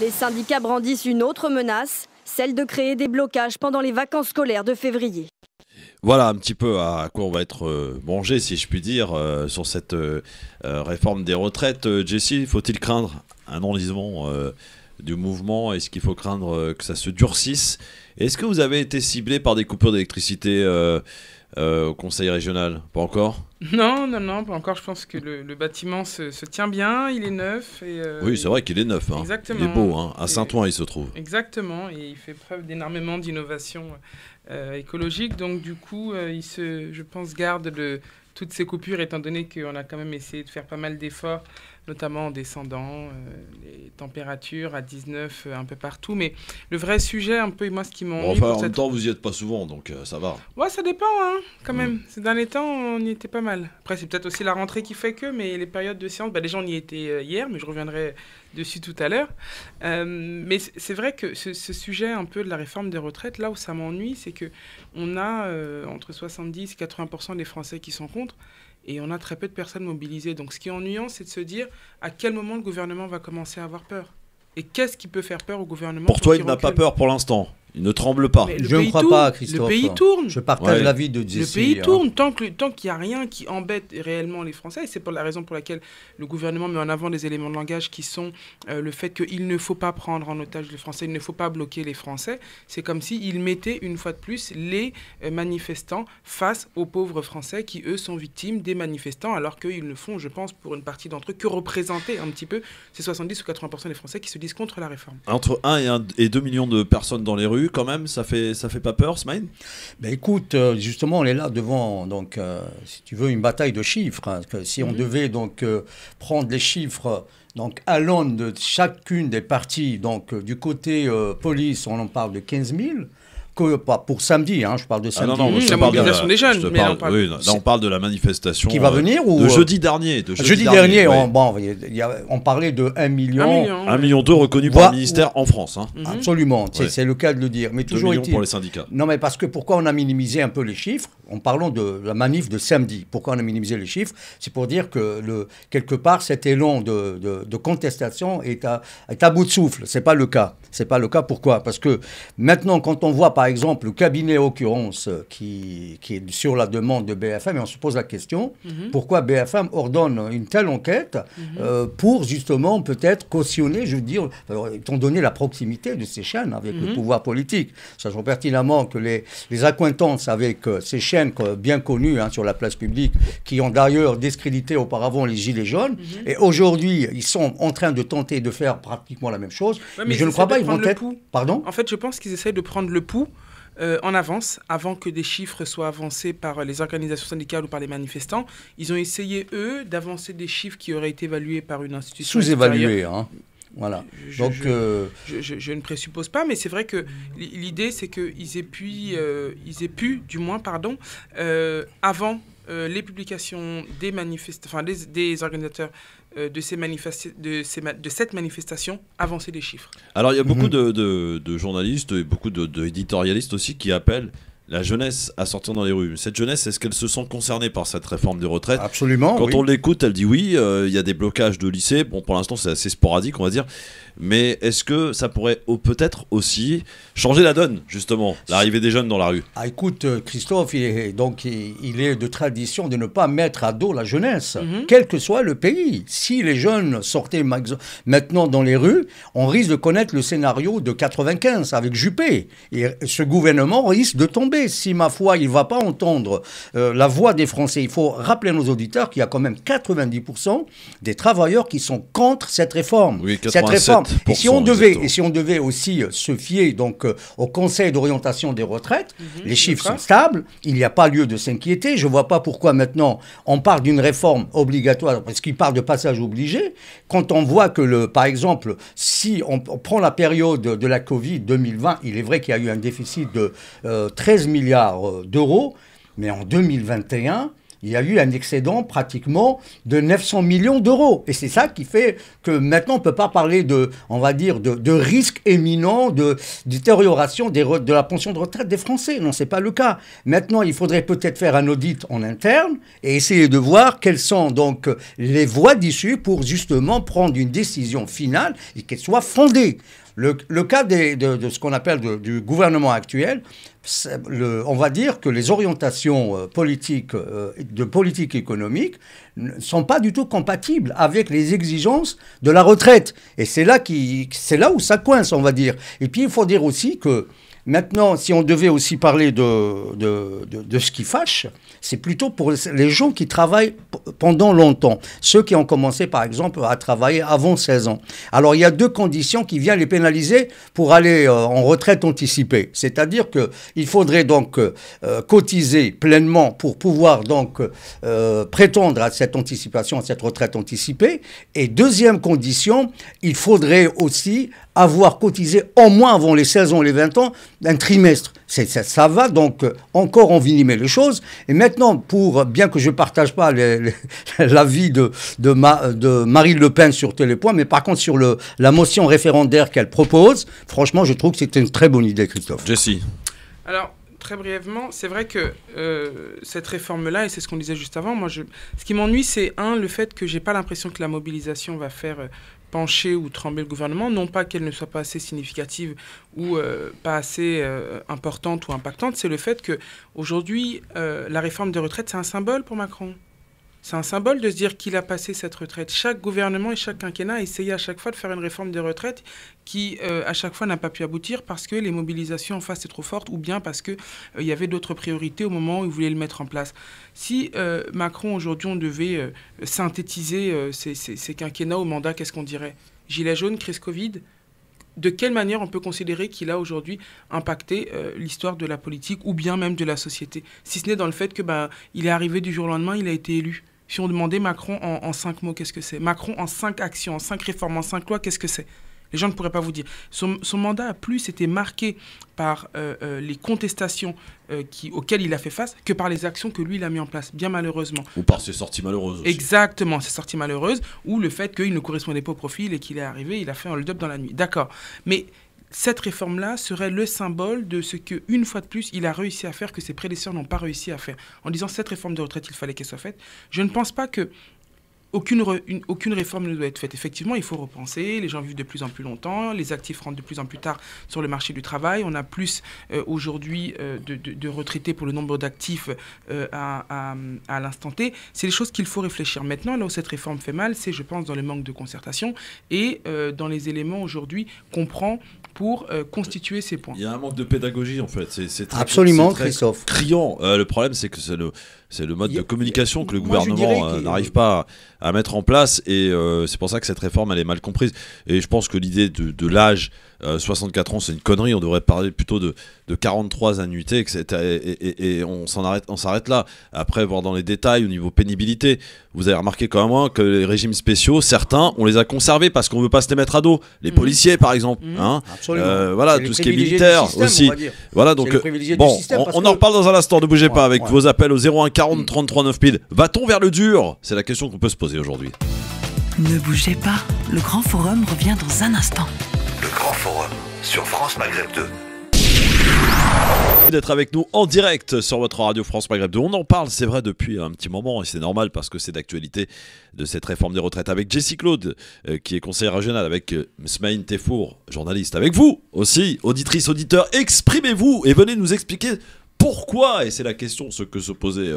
Les syndicats brandissent une autre menace, celle de créer des blocages pendant les vacances scolaires de février. Voilà un petit peu à quoi on va être mangé, si je puis dire, sur cette réforme des retraites. Jessie, faut-il craindre un enlisement du mouvement? Est-ce qu'il faut craindre que ça se durcisse? Est-ce que vous avez été ciblé par des coupures d'électricité au conseil régional? Pas encore? Non, pas encore. Je pense que le bâtiment se tient bien, il est neuf. Et, oui, c'est vrai qu'il est neuf. Hein. Exactement. Il est beau, hein. À Saint-Ouen il se trouve. Exactement, et il fait preuve d'énormément d'innovation écologique. Donc du coup, je pense, garde de toutes ces coupures, étant donné qu'on a quand même essayé de faire pas mal d'efforts, notamment en descendant les températures à 19 un peu partout. Mais le vrai sujet, un peu, moi, ce qui m'ennuie... en même temps, vous n'y êtes pas souvent, donc ça va. Ouais, ça dépend, hein, quand même. Ces derniers temps, on y était pas mal. Après, c'est peut-être aussi la rentrée qui fait que, mais les périodes de séance, déjà, on y était hier, mais je reviendrai dessus tout à l'heure. Mais c'est vrai que ce sujet un peu de la réforme des retraites, là où ça m'ennuie, c'est qu'on a entre 70 et 80% des Français qui sont contre, et on a très peu de personnes mobilisées. Donc ce qui est ennuyant, c'est de se dire à quel moment le gouvernement va commencer à avoir peur. Et qu'est-ce qui peut faire peur au gouvernement? Pour toi, il n'a pas peur pour l'instant. Il ne tremble pas. Je ne crois pas, Christophe. Le pays tourne. Je partage l'avis de Jessie. Le pays tourne tant qu'il n'y a rien qui embête réellement les Français. Et c'est pour la raison pour laquelle le gouvernement met en avant des éléments de langage qui sont le fait qu'il ne faut pas prendre en otage les Français, il ne faut pas bloquer les Français. C'est comme s'il mettait une fois de plus les manifestants face aux pauvres Français qui, eux, sont victimes des manifestants, alors qu'ils ne font, je pense, pour une partie d'entre eux, que représenter un petit peu ces 70 ou 80% des Français qui se disent contre la réforme. Entre 1 et 2 millions de personnes dans les rues, quand même, ça fait pas peur, Smaïn? Ben écoute, justement, on est là devant, donc, si tu veux, une bataille de chiffres. Hein, que si on devait donc prendre les chiffres donc allant de chacune des parties, donc du côté police, on en parle de 15 000. Pas pour samedi, hein, je parle de samedi. Non, la mobilisation des jeunes. Mais là, on parle de la manifestation qui va venir ou de jeudi dernier. Jeudi dernier, on parlait de 1 million. 1,2 million reconnus par le ministère en France. Hein. Absolument, c'est le cas de le dire. Mais 2 millions pour les syndicats. Non, mais parce que pourquoi on a minimisé un peu les chiffres? En parlant de la manif de samedi, pourquoi on a minimisé les chiffres? C'est pour dire que quelque part, cet élan de contestation est à bout de souffle. C'est pas le cas. C'est pas le cas. Pourquoi? Parce que maintenant, quand on voit par exemple le cabinet en l'occurrence qui est sur la demande de BFM, et on se pose la question, pourquoi BFM ordonne une telle enquête pour justement peut-être cautionner, je veux dire, étant donné la proximité de ces chaînes avec le pouvoir politique, sachant pertinemment que les accointances avec ces chaînes bien connues sur la place publique, qui ont d'ailleurs discrédité auparavant les Gilets jaunes, et aujourd'hui ils sont en train de tenter de faire pratiquement la même chose, mais je ne crois pas ils vont être... Pardon? En fait, je pense qu'ils essayent de prendre le pouls en avance, avant que des chiffres soient avancés par les organisations syndicales ou par les manifestants. Ils ont essayé, eux, d'avancer des chiffres qui auraient été évalués par une institution sous-évalués, hein. Voilà. Donc, je ne présuppose pas, mais c'est vrai que l'idée, c'est qu'ils aient pu, du moins, avant les publications des organisateurs de cette manifestation, avancer des chiffres. Alors, il y a beaucoup de journalistes et beaucoup d'éditorialistes aussi qui appellent la jeunesse à sortir dans les rues. Cette jeunesse, est-ce qu'elle se sent concernée par cette réforme des retraites? Absolument. Quand on l'écoute, elle dit oui, il y a des blocages de lycées. Bon, pour l'instant, c'est assez sporadique, on va dire. Mais est-ce que ça pourrait peut-être aussi changer la donne, justement, l'arrivée des jeunes dans la rue? Écoute, Christophe, il est de tradition de ne pas mettre à dos la jeunesse, quel que soit le pays. Si les jeunes sortaient maintenant dans les rues, on risque de connaître le scénario de 95 avec Juppé. Et ce gouvernement risque de tomber. Si, ma foi, il ne va pas entendre la voix des Français. Il faut rappeler à nos auditeurs qu'il y a quand même 90% des travailleurs qui sont contre cette réforme. Oui, 87%. Cette réforme. Et si on devait aussi se fier donc, au Conseil d'orientation des retraites, les chiffres sont stables, il n'y a pas lieu de s'inquiéter. Je ne vois pas pourquoi maintenant on parle d'une réforme obligatoire, parce qu'il parle de passage obligé, quand on voit que, par exemple, si on prend la période de la Covid 2020, il est vrai qu'il y a eu un déficit de 13 milliards d'euros, mais en 2021... il y a eu un excédent pratiquement de 900 millions d'euros. Et c'est ça qui fait que maintenant, on ne peut pas parler on va dire, de risque éminent, de détérioration de la pension de retraite des Français. Non, ce n'est pas le cas. Maintenant, il faudrait peut-être faire un audit en interne et essayer de voir quelles sont donc les voies d'issue pour justement prendre une décision finale et qu'elle soit fondée. Le cas de ce qu'on appelle du gouvernement actuel, on va dire que les orientations politiques, de politique économique ne sont pas du tout compatibles avec les exigences de la retraite. Et c'est là où ça coince, on va dire. Et puis il faut dire aussi que maintenant, si on devait aussi parler de ce qui fâche, c'est plutôt pour les gens qui travaillent pendant longtemps. Ceux qui ont commencé, par exemple, à travailler avant 16 ans. Alors, il y a deux conditions qui viennent les pénaliser pour aller en retraite anticipée. C'est-à-dire qu'il faudrait donc cotiser pleinement pour pouvoir donc prétendre à cette anticipation, à cette retraite anticipée. Et deuxième condition, il faudrait aussi avoir cotisé au moins avant les 16 ans et les 20 ans d'un trimestre. Ça va donc encore envenimer les choses. Et maintenant, bien que je ne partage pas l'avis de Marine Le Pen sur tous les points, mais par contre sur la motion référendaire qu'elle propose, franchement, je trouve que c'est une très bonne idée, Christophe. Jessie. Alors, très brièvement, c'est vrai que cette réforme-là, et c'est ce qu'on disait juste avant, ce qui m'ennuie, c'est le fait que je n'ai pas l'impression que la mobilisation va faire pencher ou trembler le gouvernement, non pas qu'elle ne soit pas assez significative ou pas assez importante ou impactante, c'est le fait qu'aujourd'hui, la réforme des retraites, c'est un symbole pour Macron. C'est un symbole de se dire qu'il a passé cette retraite. Chaque gouvernement et chaque quinquennat a essayé à chaque fois de faire une réforme des retraites qui, à chaque fois, n'a pas pu aboutir parce que les mobilisations en face étaient trop fortes ou bien parce qu'il y avait d'autres priorités au moment où il voulait le mettre en place. Si Macron, aujourd'hui, on devait synthétiser ces quinquennats au mandat, qu'est-ce qu'on dirait? Gilets jaunes, crise Covid? De quelle manière on peut considérer qu'il a aujourd'hui impacté l'histoire de la politique ou bien même de la société? Si ce n'est dans le fait qu'il est arrivé du jour au lendemain, il a été élu. Si on demandait Macron en 5 mots, qu'est-ce que c'est? Macron en 5 actions, en 5 réformes, en 5 lois, qu'est-ce que c'est? Les gens ne pourraient pas vous dire. Son mandat a plus été marqué par les contestations auxquelles il a fait face que par les actions que lui, il a mis en place, bien malheureusement. Ou par ses sorties malheureuses aussi. Exactement, ses sorties malheureuses, ou le fait qu'il ne correspondait pas au profil et qu'il est arrivé, il a fait un hold-up dans la nuit. D'accord. Mais cette réforme-là serait le symbole de ce qu'une fois de plus, il a réussi à faire que ses prédécesseurs n'ont pas réussi à faire. En disant cette réforme de retraite, il fallait qu'elle soit faite. Je ne pense pas que aucune réforme ne doit être faite. Effectivement, il faut repenser. Les gens vivent de plus en plus longtemps. Les actifs rentrent de plus en plus tard sur le marché du travail. On a plus aujourd'hui de retraités pour le nombre d'actifs à l'instant T. C'est des choses qu'il faut réfléchir. Maintenant, là où cette réforme fait mal, c'est, je pense, dans le manque de concertation et dans les éléments aujourd'hui qu'on prend pour constituer ces points. Il y a un manque de pédagogie, en fait. C'est très, absolument, c'est très Christophe. Criant. Le problème, c'est que c'est le mode de communication que le gouvernement n'arrive pas à mettre en place. Et c'est pour ça que cette réforme, elle est mal comprise. Et je pense que l'idée de l'âge, 64 ans, c'est une connerie. On devrait parler plutôt de 43 annuités. Et on s'arrête là. Après, voir dans les détails, au niveau pénibilité, vous avez remarqué quand même que les régimes spéciaux, certains, on les a conservés parce qu'on ne veut pas se les mettre à dos. Les policiers, par exemple. Voilà, tout ce qui est militaire système, aussi. Voilà, donc bon, on en reparle dans un instant. Ne bougez pas avec vos appels au 01 40 33 9000. Va-t-on vers le dur? C'est la question qu'on peut se poser aujourd'hui. Ne bougez pas, le Grand Forum revient dans un instant. Le Grand Forum sur France Maghreb 2. D'être avec nous en direct sur votre radio France Maghreb 2. On en parle, c'est vrai, depuis un petit moment et c'est normal parce que c'est d'actualité de cette réforme des retraites avec Jessie Claude qui est conseillère régionale, avec Smaïn Tefour, journaliste, avec vous aussi, auditrices, auditeurs, exprimez-vous et venez nous expliquer pourquoi, et c'est la question ce que se posaient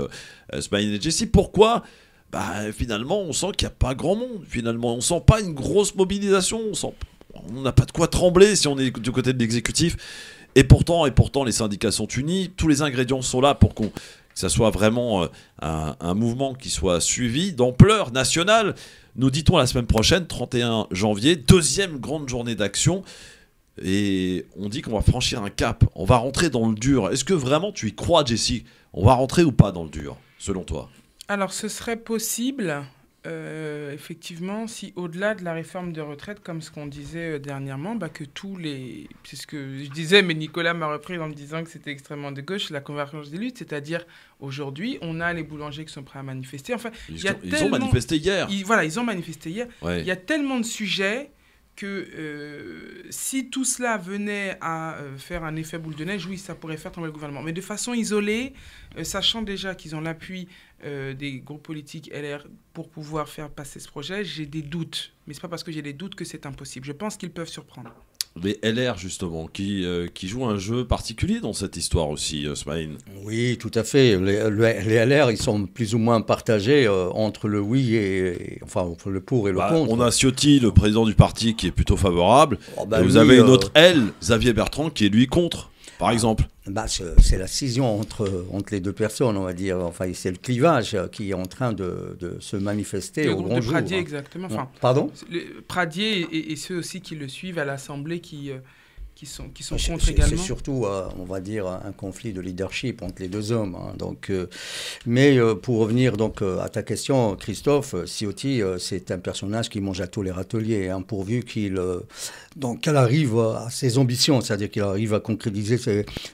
Smaïn et Jessie, pourquoi finalement on sent qu'il n'y a pas grand monde, finalement on sent pas une grosse mobilisation, on n'a pas de quoi trembler si on est du côté de l'exécutif. Et pourtant, les syndicats sont unis, tous les ingrédients sont là pour que ça soit vraiment un mouvement qui soit suivi d'ampleur nationale. Nous dit-on la semaine prochaine, 31 janvier, deuxième grande journée d'action. Et on dit qu'on va franchir un cap, on va rentrer dans le dur. Est-ce que vraiment tu y crois, Jessie? On va rentrer ou pas dans le dur, selon toi? Alors, ce serait possible. Effectivement, si au-delà de la réforme de retraite, comme ce qu'on disait dernièrement, que tous les... C'est ce que je disais, mais Nicolas m'a repris en me disant que c'était extrêmement de gauche, la convergence des luttes, c'est-à-dire aujourd'hui, on a les boulangers qui sont prêts à manifester. Enfin, ils ont manifesté hier. Ils ont manifesté hier. Ouais. Il y a tellement de sujets que si tout cela venait à faire un effet boule de neige, oui, ça pourrait faire tomber le gouvernement. Mais de façon isolée, sachant déjà qu'ils ont l'appui des groupes politiques LR pour pouvoir faire passer ce projet, j'ai des doutes. Mais ce n'est pas parce que j'ai des doutes que c'est impossible. Je pense qu'ils peuvent surprendre. Les LR, justement, qui jouent un jeu particulier dans cette histoire aussi, Smaïn. Oui, tout à fait. Les LR, ils sont plus ou moins partagés entre le oui et entre le pour et le contre. On a Ciotti, le président du parti, qui est plutôt favorable. Et vous avez une autre Xavier Bertrand, qui est lui contre, par exemple. C'est la scission entre les deux personnes, on va dire. Enfin, c'est le clivage qui est en train de se manifester au grand jour. Pradier, exactement. Enfin, pardon ? Pradier et ceux aussi qui le suivent à l'Assemblée qui sont contre également. C'est surtout, on va dire, un conflit de leadership entre les deux hommes. Donc, mais pour revenir donc à ta question, Christophe, Ciotti, c'est un personnage qui mange à tous les râteliers, pourvu qu'elle arrive à ses ambitions, c'est-à-dire qu'il arrive à concrétiser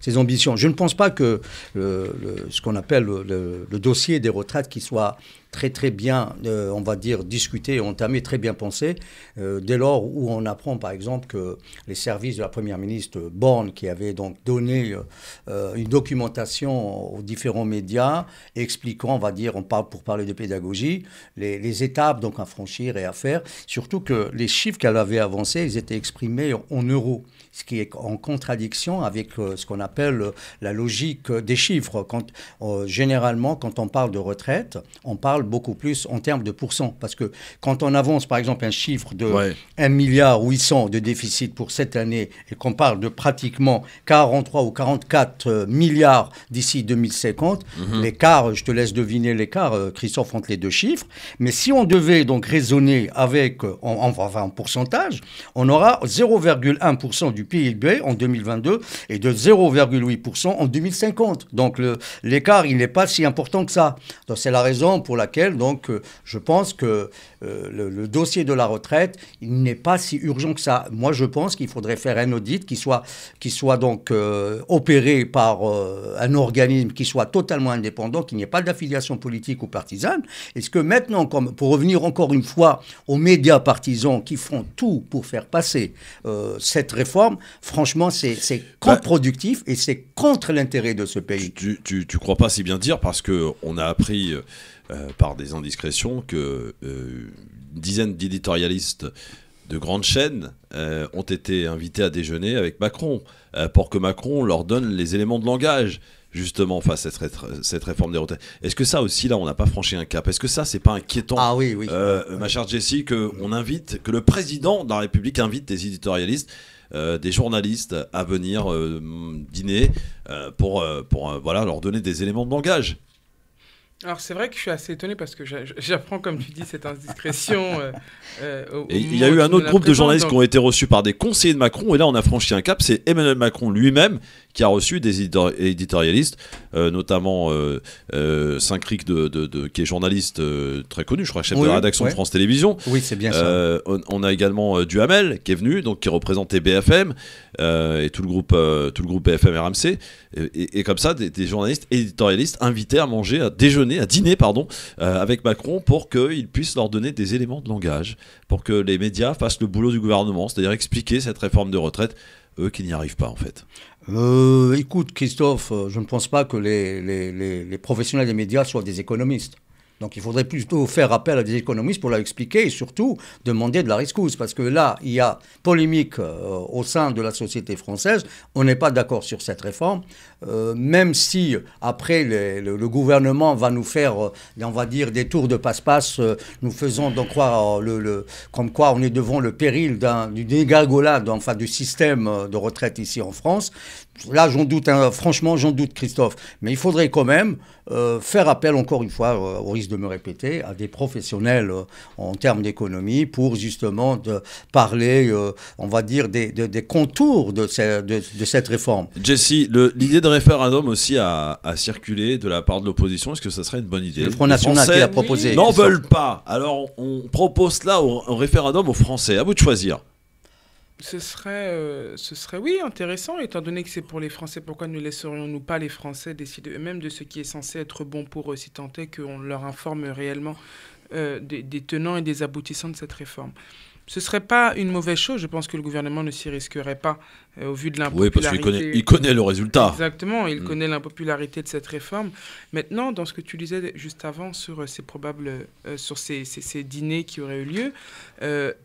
ses ambitions. Je ne pense pas que ce qu'on appelle le dossier des retraites qui soit très très bien, on va dire, discuté, entamé, très bien pensé, dès lors où on apprend par exemple que les services de la Première ministre Borne, qui avait donc donné une documentation aux différents médias, expliquant, on va dire, pour parler de pédagogie, les étapes donc à franchir et à faire, surtout que les chiffres qu'elle avait avancés, ils étaient exprimés en euros, ce qui est en contradiction avec ce qu'on appelle la logique des chiffres. Généralement, quand on parle de retraite, on parle beaucoup plus en termes de pourcents. Parce que quand on avance, par exemple, un chiffre de 1,8 milliard de déficit pour cette année et qu'on parle de pratiquement 43 ou 44 milliards d'ici 2050, l'écart, je te laisse deviner l'écart, Christophe, entre les deux chiffres. Mais si on devait donc raisonner avec, en pourcentage, on aura 0,1% du PIB en 2022 et de 0,8% en 2050. Donc l'écart, il n'est pas si important que ça. Donc c'est la raison pour laquelle donc, je pense que le dossier de la retraite, il n'est pas si urgent que ça. Moi, je pense qu'il faudrait faire un audit qui soit donc opéré par un organisme qui soit totalement indépendant, qu'il n'y ait pas d'affiliation politique ou partisane. Est-ce que maintenant, pour revenir encore une fois aux médias partisans qui font tout pour faire passer cette réforme, franchement, c'est contre-productif et c'est contre l'intérêt de ce pays. Tu crois pas si bien dire, parce qu'on a appris par des indiscrétions que une dizaine d'éditorialistes de grandes chaînes ont été invités à déjeuner avec Macron pour que Macron leur donne les éléments de langage justement face à cette réforme des retraites. Est-ce que ça aussi, là, on n'a pas franchi un cap? Est-ce que ça, c'est pas inquiétant, ma chère Jessie, que le président de la République invite des éditorialistes, des journalistes à venir dîner pour leur donner des éléments de langage? Alors c'est vrai que je suis assez étonné parce que j'apprends, comme tu dis, cette indiscrétion. Et il y a eu un autre groupe de journalistes qui ont été reçus par des conseillers de Macron, et là on a franchi un cap, c'est Emmanuel Macron lui-même qui a reçu des éditorialistes, notamment Saint-Cric qui est journaliste très connu, je crois, chef de la rédaction de France Télévisions. Oui, c'est bien ça. On a également Duhamel qui est venu, donc qui représentait BFM et tout le groupe BFM RMC, et comme ça des journalistes éditorialistes invités à manger, à dîner avec Macron pour qu'il puisse leur donner des éléments de langage, pour que les médias fassent le boulot du gouvernement, c'est-à-dire expliquer cette réforme de retraite, eux qui n'y arrivent pas en fait. Écoute, Christophe, je ne pense pas que les professionnels des médias soient des économistes. Donc il faudrait plutôt faire appel à des économistes pour leur expliquer et surtout demander de la rescousse. Parce que là, il y a polémique au sein de la société française. On n'est pas d'accord sur cette réforme. Même si après le gouvernement va nous faire, on va dire, des tours de passe-passe, nous faisant donc croire comme quoi on est devant le péril d'une dégringolade, enfin du système de retraite ici en France. Là, j'en doute, franchement, j'en doute, Christophe. Mais il faudrait quand même faire appel, encore une fois, au risque de me répéter, à des professionnels en termes d'économie pour justement parler, on va dire, des contours de cette réforme. Jesse, l'idée de référendum aussi a circulé de la part de l'opposition. Est-ce que ça serait une bonne idée? Le Front National qui l'a proposé. N'en veulent pas. Alors, on propose là au référendum aux Français. À vous de choisir. Ce serait oui, intéressant, étant donné que c'est pour les Français. Pourquoi ne laisserions-nous pas les Français décider eux-mêmes de ce qui est censé être bon pour eux, si tant est qu'on leur informe réellement des tenants et des aboutissants de cette réforme? Ce ne serait pas une mauvaise chose. Je pense que le gouvernement ne s'y risquerait pas au vu de l'impopularité. Oui, parce qu'il connaît le résultat. Exactement, il connaît l'impopularité de cette réforme. Maintenant, dans ce que tu disais juste avant sur ces probables, sur ces dîners qui auraient eu lieu,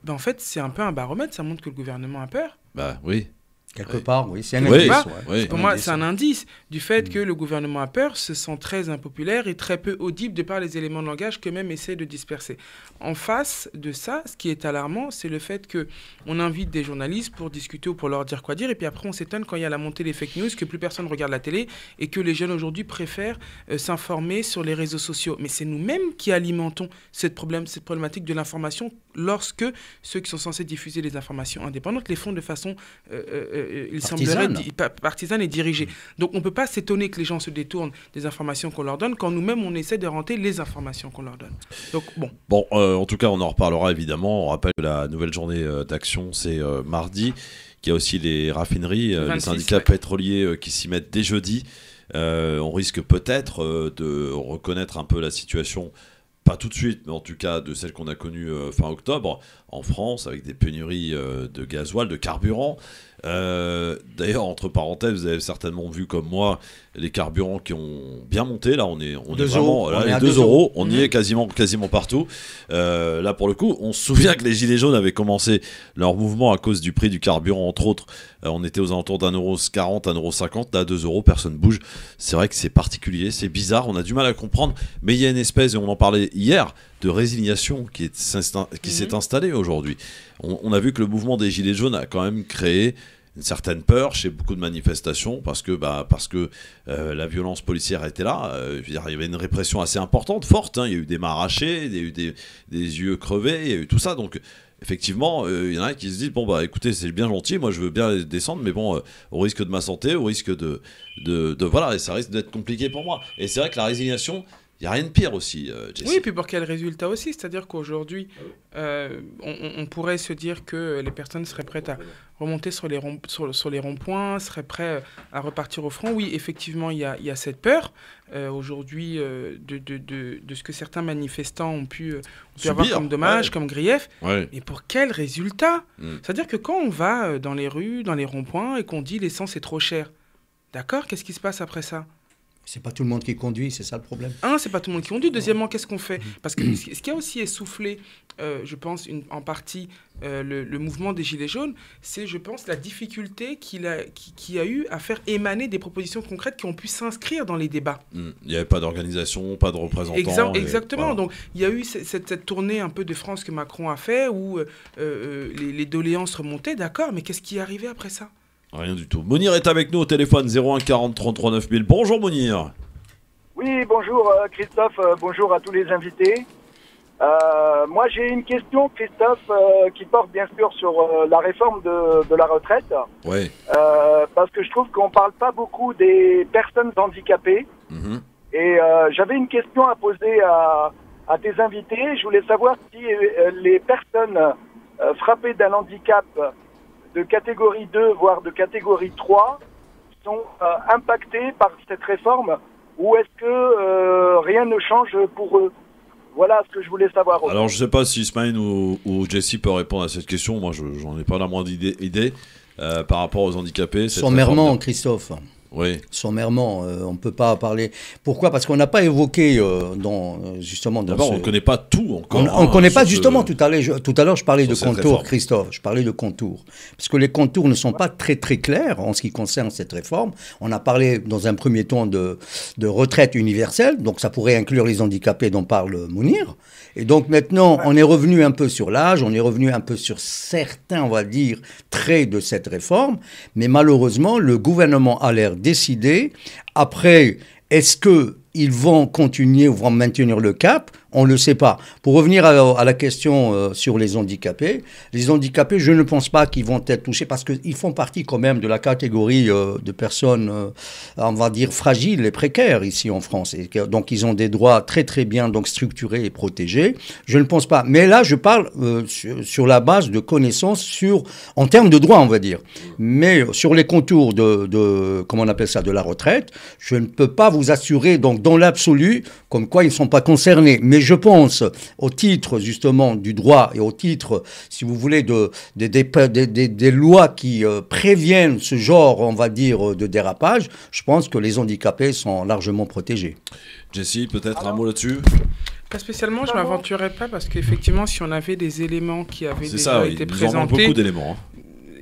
en fait, c'est un peu un baromètre. Ça montre que le gouvernement a peur. Bah oui. Quelque part, oui, c'est un indice. Pour moi, c'est un indice du fait que le gouvernement a peur, se sent très impopulaire et très peu audible de par les éléments de langage qu'eux-mêmes essaient de disperser. En face de ça, ce qui est alarmant, c'est le fait qu'on invite des journalistes pour discuter ou pour leur dire quoi dire, et puis après on s'étonne quand il y a la montée des fake news, que plus personne regarde la télé et que les jeunes aujourd'hui préfèrent s'informer sur les réseaux sociaux. Mais c'est nous-mêmes qui alimentons cette problématique de l'information lorsque ceux qui sont censés diffuser les informations indépendantes les font de façon... il semblerait partisane et dirigée. Donc on ne peut pas s'étonner que les gens se détournent des informations qu'on leur donne quand nous-mêmes on essaie de renter les informations qu'on leur donne. Donc bon. En tout cas on en reparlera évidemment. On rappelle que la nouvelle journée d'action c'est mardi, qu'il y a aussi les raffineries, 26, les syndicats pétroliers qui s'y mettent dès jeudi. On risque peut-être de reconnaître un peu la situation, pas tout de suite, mais en tout cas de celle qu'on a connue fin octobre en France, avec des pénuries de gasoil, de carburant. D'ailleurs, entre parenthèses, vous avez certainement vu comme moi les carburants qui ont bien monté. Là, on est vraiment là, les 2 euros. On y est quasiment partout. Là, pour le coup, on se souvient que les Gilets jaunes avaient commencé leur mouvement à cause du prix du carburant, entre autres. On était aux alentours d'1,40 €, 1,50 €. Là, 2 euros, personne ne bouge. C'est vrai que c'est particulier, c'est bizarre. On a du mal à comprendre. Mais il y a une espèce, et on en parlait hier, de résignation qui s'est installée aujourd'hui. On a vu que le mouvement des Gilets jaunes a quand même créé une certaine peur chez beaucoup de manifestations parce que la violence policière était là. Je veux dire, il y avait une répression assez importante, forte. Il y a eu des mains arrachées, il y a eu des yeux crevés, il y a eu tout ça. Donc effectivement, il y en a qui se disent écoutez, c'est bien gentil, moi je veux bien descendre, mais au risque de ma santé, au risque de voilà, et ça risque d'être compliqué pour moi. Et c'est vrai que la résignation, il n'y a rien de pire aussi, Jesse. Oui, et puis pour quel résultat aussi? C'est-à-dire qu'aujourd'hui, on pourrait se dire que les personnes seraient prêtes à remonter sur les ronds-points, seraient prêtes à repartir au front. Oui, effectivement, il y a cette peur aujourd'hui de ce que certains manifestants ont pu avoir comme dommage, comme grief. Ouais. Et pour quel résultat? C'est-à-dire que quand on va dans les rues, dans les ronds-points, et qu'on dit l'essence est trop chère, d'accord, qu'est-ce qui se passe après ça? C'est pas tout le monde qui conduit, c'est ça le problème. C'est pas tout le monde qui conduit. Deuxièmement, qu'est-ce qu'on fait? Parce que ce qui a aussi essoufflé, je pense, en partie, le mouvement des Gilets jaunes, c'est, je pense, la difficulté qu'il a eu à faire émaner des propositions concrètes qui ont pu s'inscrire dans les débats. Il n'y avait pas d'organisation, pas de représentants. Exactement. Voilà. Donc, il y a eu cette tournée un peu de France que Macron a fait, où les doléances remontaient, d'accord, mais qu'est-ce qui est arrivé après ça? Rien du tout. Mounir est avec nous au téléphone 01 40 33 9000. Bonjour Mounir. Oui, bonjour Christophe, bonjour à tous les invités. Moi j'ai une question, Christophe, qui porte bien sûr sur la réforme de la retraite. Oui. Parce que je trouve qu'on ne parle pas beaucoup des personnes handicapées. Et j'avais une question à poser à tes invités. Je voulais savoir si les personnes frappées d'un handicap de catégorie 2, voire de catégorie 3, sont impactés par cette réforme, ou est-ce que rien ne change pour eux? Voilà ce que je voulais savoir. Alors, je ne sais pas si Ismaël ou Jesse peut répondre à cette question. Moi, j'en ai pas la moindre idée. par rapport aux handicapés. Sommairement, Christophe. Oui. Sommairement, on ne peut pas parler. Pourquoi ? Parce qu'on n'a pas évoqué justement. D'abord, on ne connaît pas tout encore. On ne connaît pas justement. Tout à l'heure, je parlais de contours, Christophe. Je parlais de contours. Parce que les contours ne sont pas très très clairs en ce qui concerne cette réforme. On a parlé dans un premier temps de retraite universelle. Donc ça pourrait inclure les handicapés dont parle Mounir. Et donc maintenant, on est revenu un peu sur l'âge, on est revenu un peu sur certains, on va dire, traits de cette réforme. Mais malheureusement, le gouvernement a l'air décidé. Après, est-ce qu'ils vont continuer ou vont maintenir le cap ? On ne le sait pas. Pour revenir à la question sur les handicapés, je ne pense pas qu'ils vont être touchés parce qu'ils font partie quand même de la catégorie de personnes, on va dire, fragiles et précaires ici en France. Et donc, ils ont des droits très, très bien donc, structurés et protégés. Je ne pense pas. Mais là, je parle sur la base de connaissances en termes de droits, on va dire. Mais sur les contours comment on appelle ça, de la retraite, je ne peux pas vous assurer, donc, dans l'absolu, comme quoi ils ne sont pas concernés. Mais je pense, au titre justement du droit et au titre, si vous voulez, des lois qui préviennent ce genre, on va dire, de dérapage, je pense que les handicapés sont largement protégés. Jessie, peut-être un mot là-dessus ? Pas spécialement, je ne m'aventurerai pas parce qu'effectivement, si on avait des éléments qui avaient déjà été présentés, beaucoup d'éléments.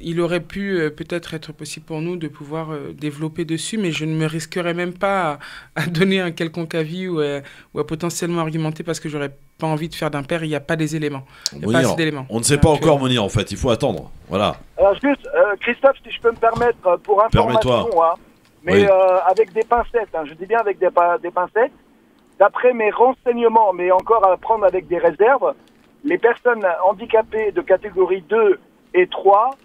Il aurait pu peut-être être possible pour nous de pouvoir développer dessus, mais je ne me risquerais même pas à donner un quelconque avis ou à potentiellement argumenter parce que j'aurais pas envie de faire d'impair. Il n'y a pas des éléments. Il n'y a pas assez d'éléments. On ne sait pas encore, Mounir, en fait. Il faut attendre. Voilà. Alors juste, Christophe, si je peux me permettre, pour information, mais avec des pincettes, je dis bien avec des pincettes, d'après mes renseignements, mais encore à prendre avec des réserves, les personnes handicapées de catégorie 2 et 3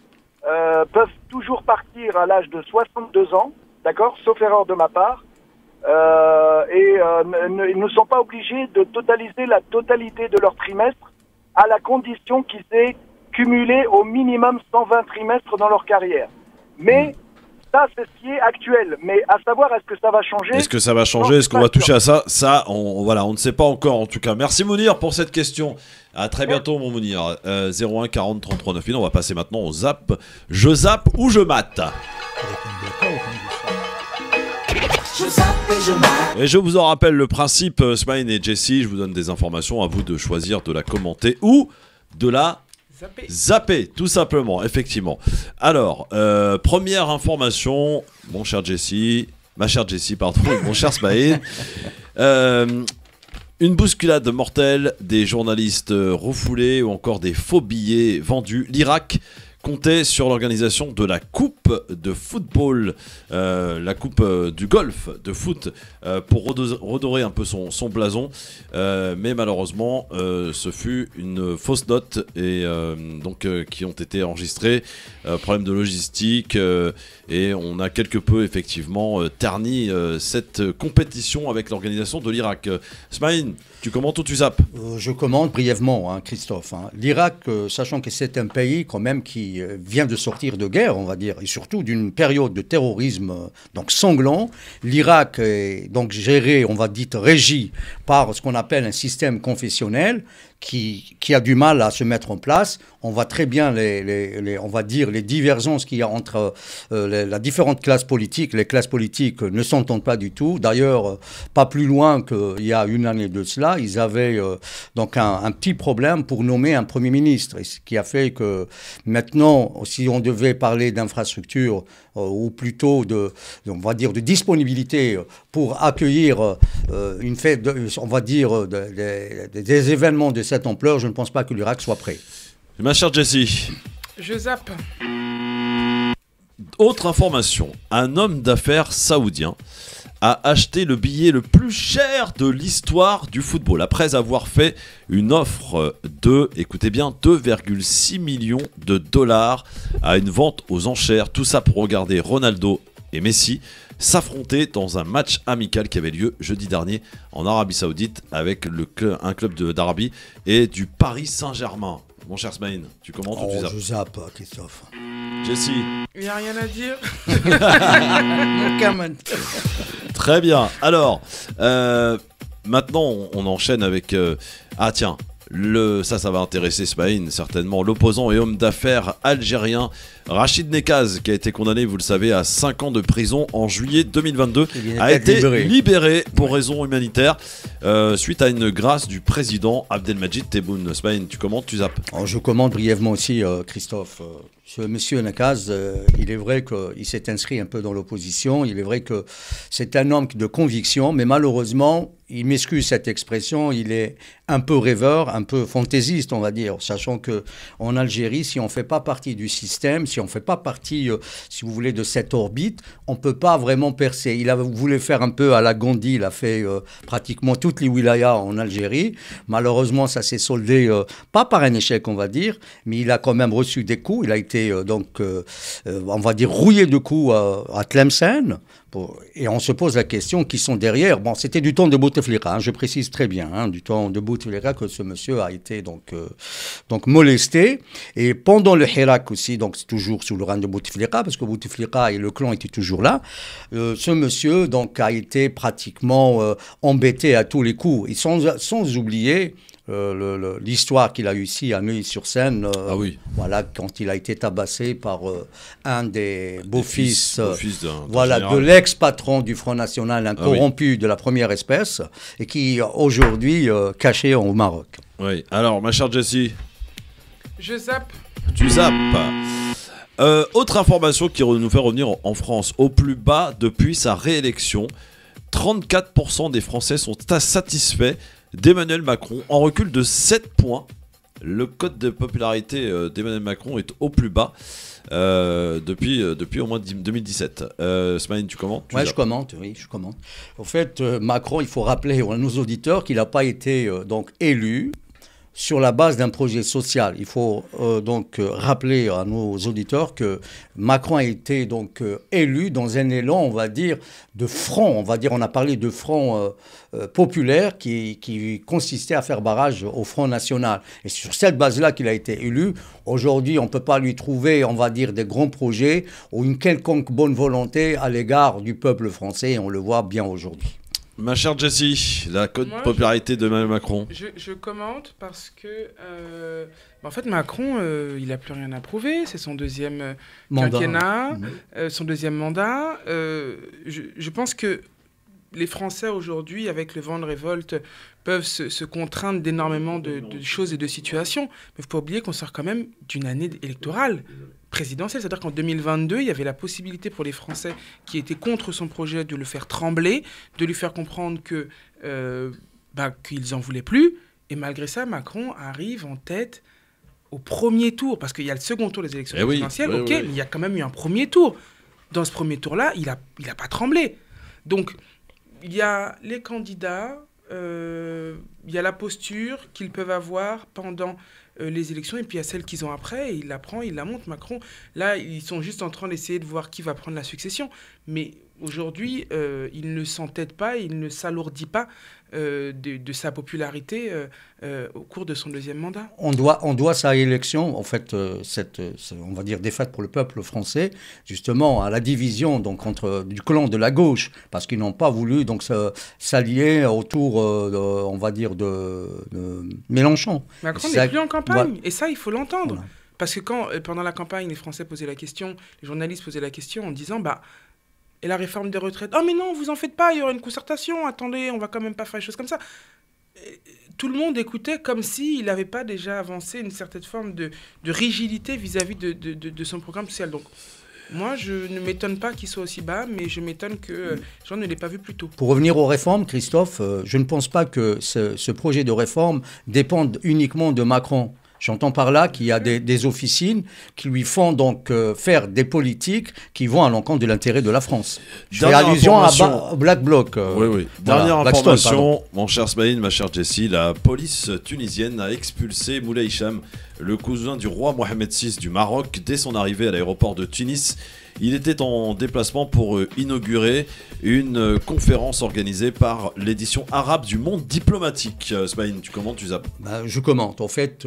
peuvent toujours partir à l'âge de 62 ans, d'accord, sauf erreur de ma part, ils ne sont pas obligés de totaliser la totalité de leur trimestre à la condition qu'ils aient cumulé au minimum 120 trimestres dans leur carrière. Mais ça, c'est ce qui est actuel. Mais à savoir, est-ce que ça va changer ? Est-ce que ça va changer ? Est-ce qu'on va toucher à ça ? Ça, on ne sait pas encore en tout cas. Merci Mounir pour cette question. À très bientôt mon Mounir. 01 40 33 9000. On va passer maintenant au zap. Je zappe ou je mate ? Et je vous en rappelle le principe, Smaïn et Jessie, je vous donne des informations, à vous de choisir de la commenter ou de la zapper, tout simplement, effectivement. Alors, première information, ma chère Jessie, mon cher Smaïn. Une bousculade mortelle, des journalistes refoulés ou encore des faux billets vendus. L'Irak comptait sur l'organisation de la coupe de football, la coupe du golf de foot, pour redorer un peu son blason. Mais malheureusement, ce fut une fausse note et qui ont été enregistrées. Problème de logistique et on a quelque peu effectivement terni cette compétition avec l'organisation de l'Irak. Smaïn, tu commentes ou tu zappes ? Je commente brièvement, Christophe. L'Irak, sachant que c'est un pays quand même qui vient de sortir de guerre, on va dire, et surtout d'une période de terrorisme donc sanglant. L'Irak est donc géré, on va dire régi par ce qu'on appelle un système confessionnel qui a du mal à se mettre en place. On voit très bien on va dire les divergences qu'il y a entre la différentes classes politiques. Les classes politiques ne s'entendent pas du tout. D'ailleurs, pas plus loin qu'il y a une année de cela, ils avaient donc un petit problème pour nommer un Premier ministre. Et ce qui a fait que maintenant, si on devait parler d'infrastructure ou plutôt on va dire de disponibilité pour accueillir une fête, on va dire des événements de cette ampleur, je ne pense pas que l'Irak soit prêt. Ma chère Jessie. Je zappe. Autre information, un homme d'affaires saoudien a acheté le billet le plus cher de l'histoire du football après avoir fait une offre de, écoutez bien, 2,6 millions de dollars à une vente aux enchères. Tout ça pour regarder Ronaldo et Messi s'affronter dans un match amical qui avait lieu jeudi dernier en Arabie Saoudite avec un club d'Arabie et du Paris Saint-Germain. Mon cher Smaïn, tu commentes ou tu zappes ? Je zappe, Christophe. Jessie. Il n'y a rien à dire. Très bien. Alors, maintenant, on enchaîne avec... Ça va intéresser Smaïn certainement. L'opposant et homme d'affaires algérien Rachid Nekaz, qui a été condamné, vous le savez, à 5 ans de prison en juillet 2022, a été libéré pour raison humanitaire suite à une grâce du président Abdelmadjid Tebboune. Smaïn, tu commentes, tu zappes? Je commente brièvement aussi, Christophe. Ce monsieur Nekaz, il est vrai qu'il s'est inscrit un peu dans l'opposition. Il est vrai que c'est un homme de conviction, mais malheureusement, il m'excuse cette expression, il est un peu rêveur, un peu fantaisiste, on va dire, sachant qu'en Algérie, si on ne fait pas partie du système, si on ne fait pas partie, si vous voulez, de cette orbite, on ne peut pas vraiment percer. Il voulu faire un peu à la Gandhi, il a fait pratiquement toutes les wilayas en Algérie. Malheureusement, ça s'est soldé, pas par un échec, on va dire, mais il a quand même reçu des coups. Il a été, on va dire, rouillé de coups à Tlemcen. Et on se pose la question, qui sont derrière? Bon, c'était du temps de Bouteflika, je précise très bien, du temps de Bouteflika que ce monsieur a été donc molesté. Et pendant le Hirak aussi, donc c'est toujours sous le règne de Bouteflika, parce que Bouteflika et le clan étaient toujours là. Ce monsieur donc a été pratiquement embêté à tous les coups. Et sans oublier l'histoire qu'il a eu ici à Neuilly-sur-Seine, voilà, quand il a été tabassé par un des beaux-fils de l'ex-patron du Front National, un corrompu de la première espèce, et qui aujourd'hui caché au Maroc. Oui, alors ma chère Jessie. Je zappe. Tu zappes. Autre information qui nous fait revenir en France, au plus bas depuis sa réélection, 34% des Français sont satisfaits d'Emmanuel Macron, en recul de 7 points. Le code de popularité d'Emmanuel Macron est au plus bas depuis au moins 2017. Smaïn, tu commentes? Oui, je commente. En fait, Macron, il faut rappeler à nos auditeurs qu'il n'a pas été donc élu sur la base d'un projet social. Il faut donc rappeler à nos auditeurs que Macron a été donc élu dans un élan, on va dire, de front. On a parlé de front populaire qui consistait à faire barrage au Front National. Et c'est sur cette base-là qu'il a été élu. Aujourd'hui, on ne peut pas lui trouver, on va dire, des grands projets ou une quelconque bonne volonté à l'égard du peuple français. Et on le voit bien aujourd'hui. Ma chère Jessie, la cote de popularité de Emmanuel Macron. Je commente parce que, en fait, Macron, il n'a plus rien à prouver. C'est son deuxième quinquennat, son deuxième mandat. Je pense que les Français aujourd'hui, avec le vent de révolte, peuvent se contraindre d'énormément de choses et de situations. Mais il ne faut pas oublier qu'on sort quand même d'une année électorale présidentielle. C'est-à-dire qu'en 2022, il y avait la possibilité pour les Français qui étaient contre son projet de le faire trembler, de lui faire comprendre qu'ils n'en voulaient plus. Et malgré ça, Macron arrive en tête au premier tour. Parce qu'il y a le second tour des élections présidentielles, mais il y a quand même eu un premier tour. Dans ce premier tour-là, il a pas tremblé. Donc, il y a les candidats, il y a la posture qu'ils peuvent avoir pendant les élections, et puis il y a celle qu'ils ont après, et il la prend, il la monte. Macron, là, ils sont juste en train d'essayer de voir qui va prendre la succession. Mais aujourd'hui, il ne s'entête pas, il ne s'alourdit pas de sa popularité au cours de son deuxième mandat. On doit sa élection, en fait, on va dire, défaite pour le peuple français, justement, à la division donc, du clan de la gauche, parce qu'ils n'ont pas voulu donc s'allier autour, on va dire, de Mélenchon. Macron n'est plus en campagne, et ça, il faut l'entendre. Voilà. Parce que quand, pendant la campagne, les Français posaient la question, les journalistes posaient la question en disant, et la réforme des retraites, oh mais non, vous en faites pas, il y aura une concertation, attendez, on va quand même pas faire les choses comme ça. Et tout le monde écoutait comme s'il n'avait pas déjà avancé une certaine forme de rigidité vis-à-vis de son programme social. Donc, moi, je ne m'étonne pas qu'il soit aussi bas, mais je m'étonne que les gens ne l'aient pas vu plus tôt. Pour revenir aux réformes, Christophe, je ne pense pas que ce projet de réforme dépende uniquement de Macron. J'entends par là qu'il y a des officines qui lui font donc faire des politiques qui vont à l'encontre de l'intérêt de la France. Je fais allusion à Black Bloc. Oui. Dernière information, mon cher Smaïn, ma chère Jessie, la police tunisienne a expulsé Moulay Hicham, le cousin du roi Mohamed VI du Maroc, dès son arrivée à l'aéroport de Tunis. Il était en déplacement pour inaugurer une conférence organisée par l'édition arabe du Monde diplomatique. Smaïn, tu commentes, tu zappes? Je commente. En fait,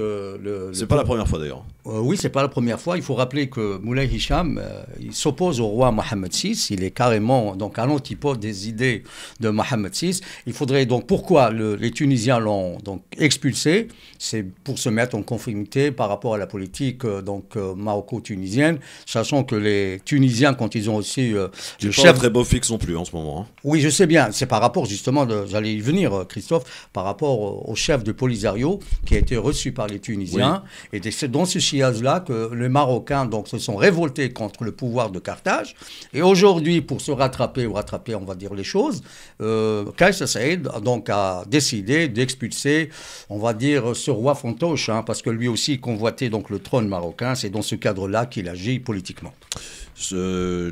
c'est pas la première fois d'ailleurs. Oui, c'est pas la première fois. Il faut rappeler que Moulay Hicham, il s'oppose au roi Mohammed VI. Il est carrément donc à l'antipode des idées de Mohammed VI. Il faudrait donc pourquoi les Tunisiens l'ont donc expulsé, c'est pour se mettre en conformité par rapport à la politique maroco-tunisienne, sachant que les Tunisiens, quand ils ont aussi le chef très beau fixe non plus en ce moment. Hein. Oui, je sais bien. C'est par rapport justement, j'allais y venir, Christophe, par rapport au chef de Polisario qui a été reçu par les Tunisiens. Oui. Et c'est dans ce sillage-là que les Marocains donc se sont révoltés contre le pouvoir de Carthage. Et aujourd'hui, pour se rattraper, on va dire les choses, Kais Saïd donc a décidé d'expulser, on va dire, ce roi fantoche, hein, parce que lui aussi convoitait donc le trône marocain. C'est dans ce cadre-là qu'il agit politiquement.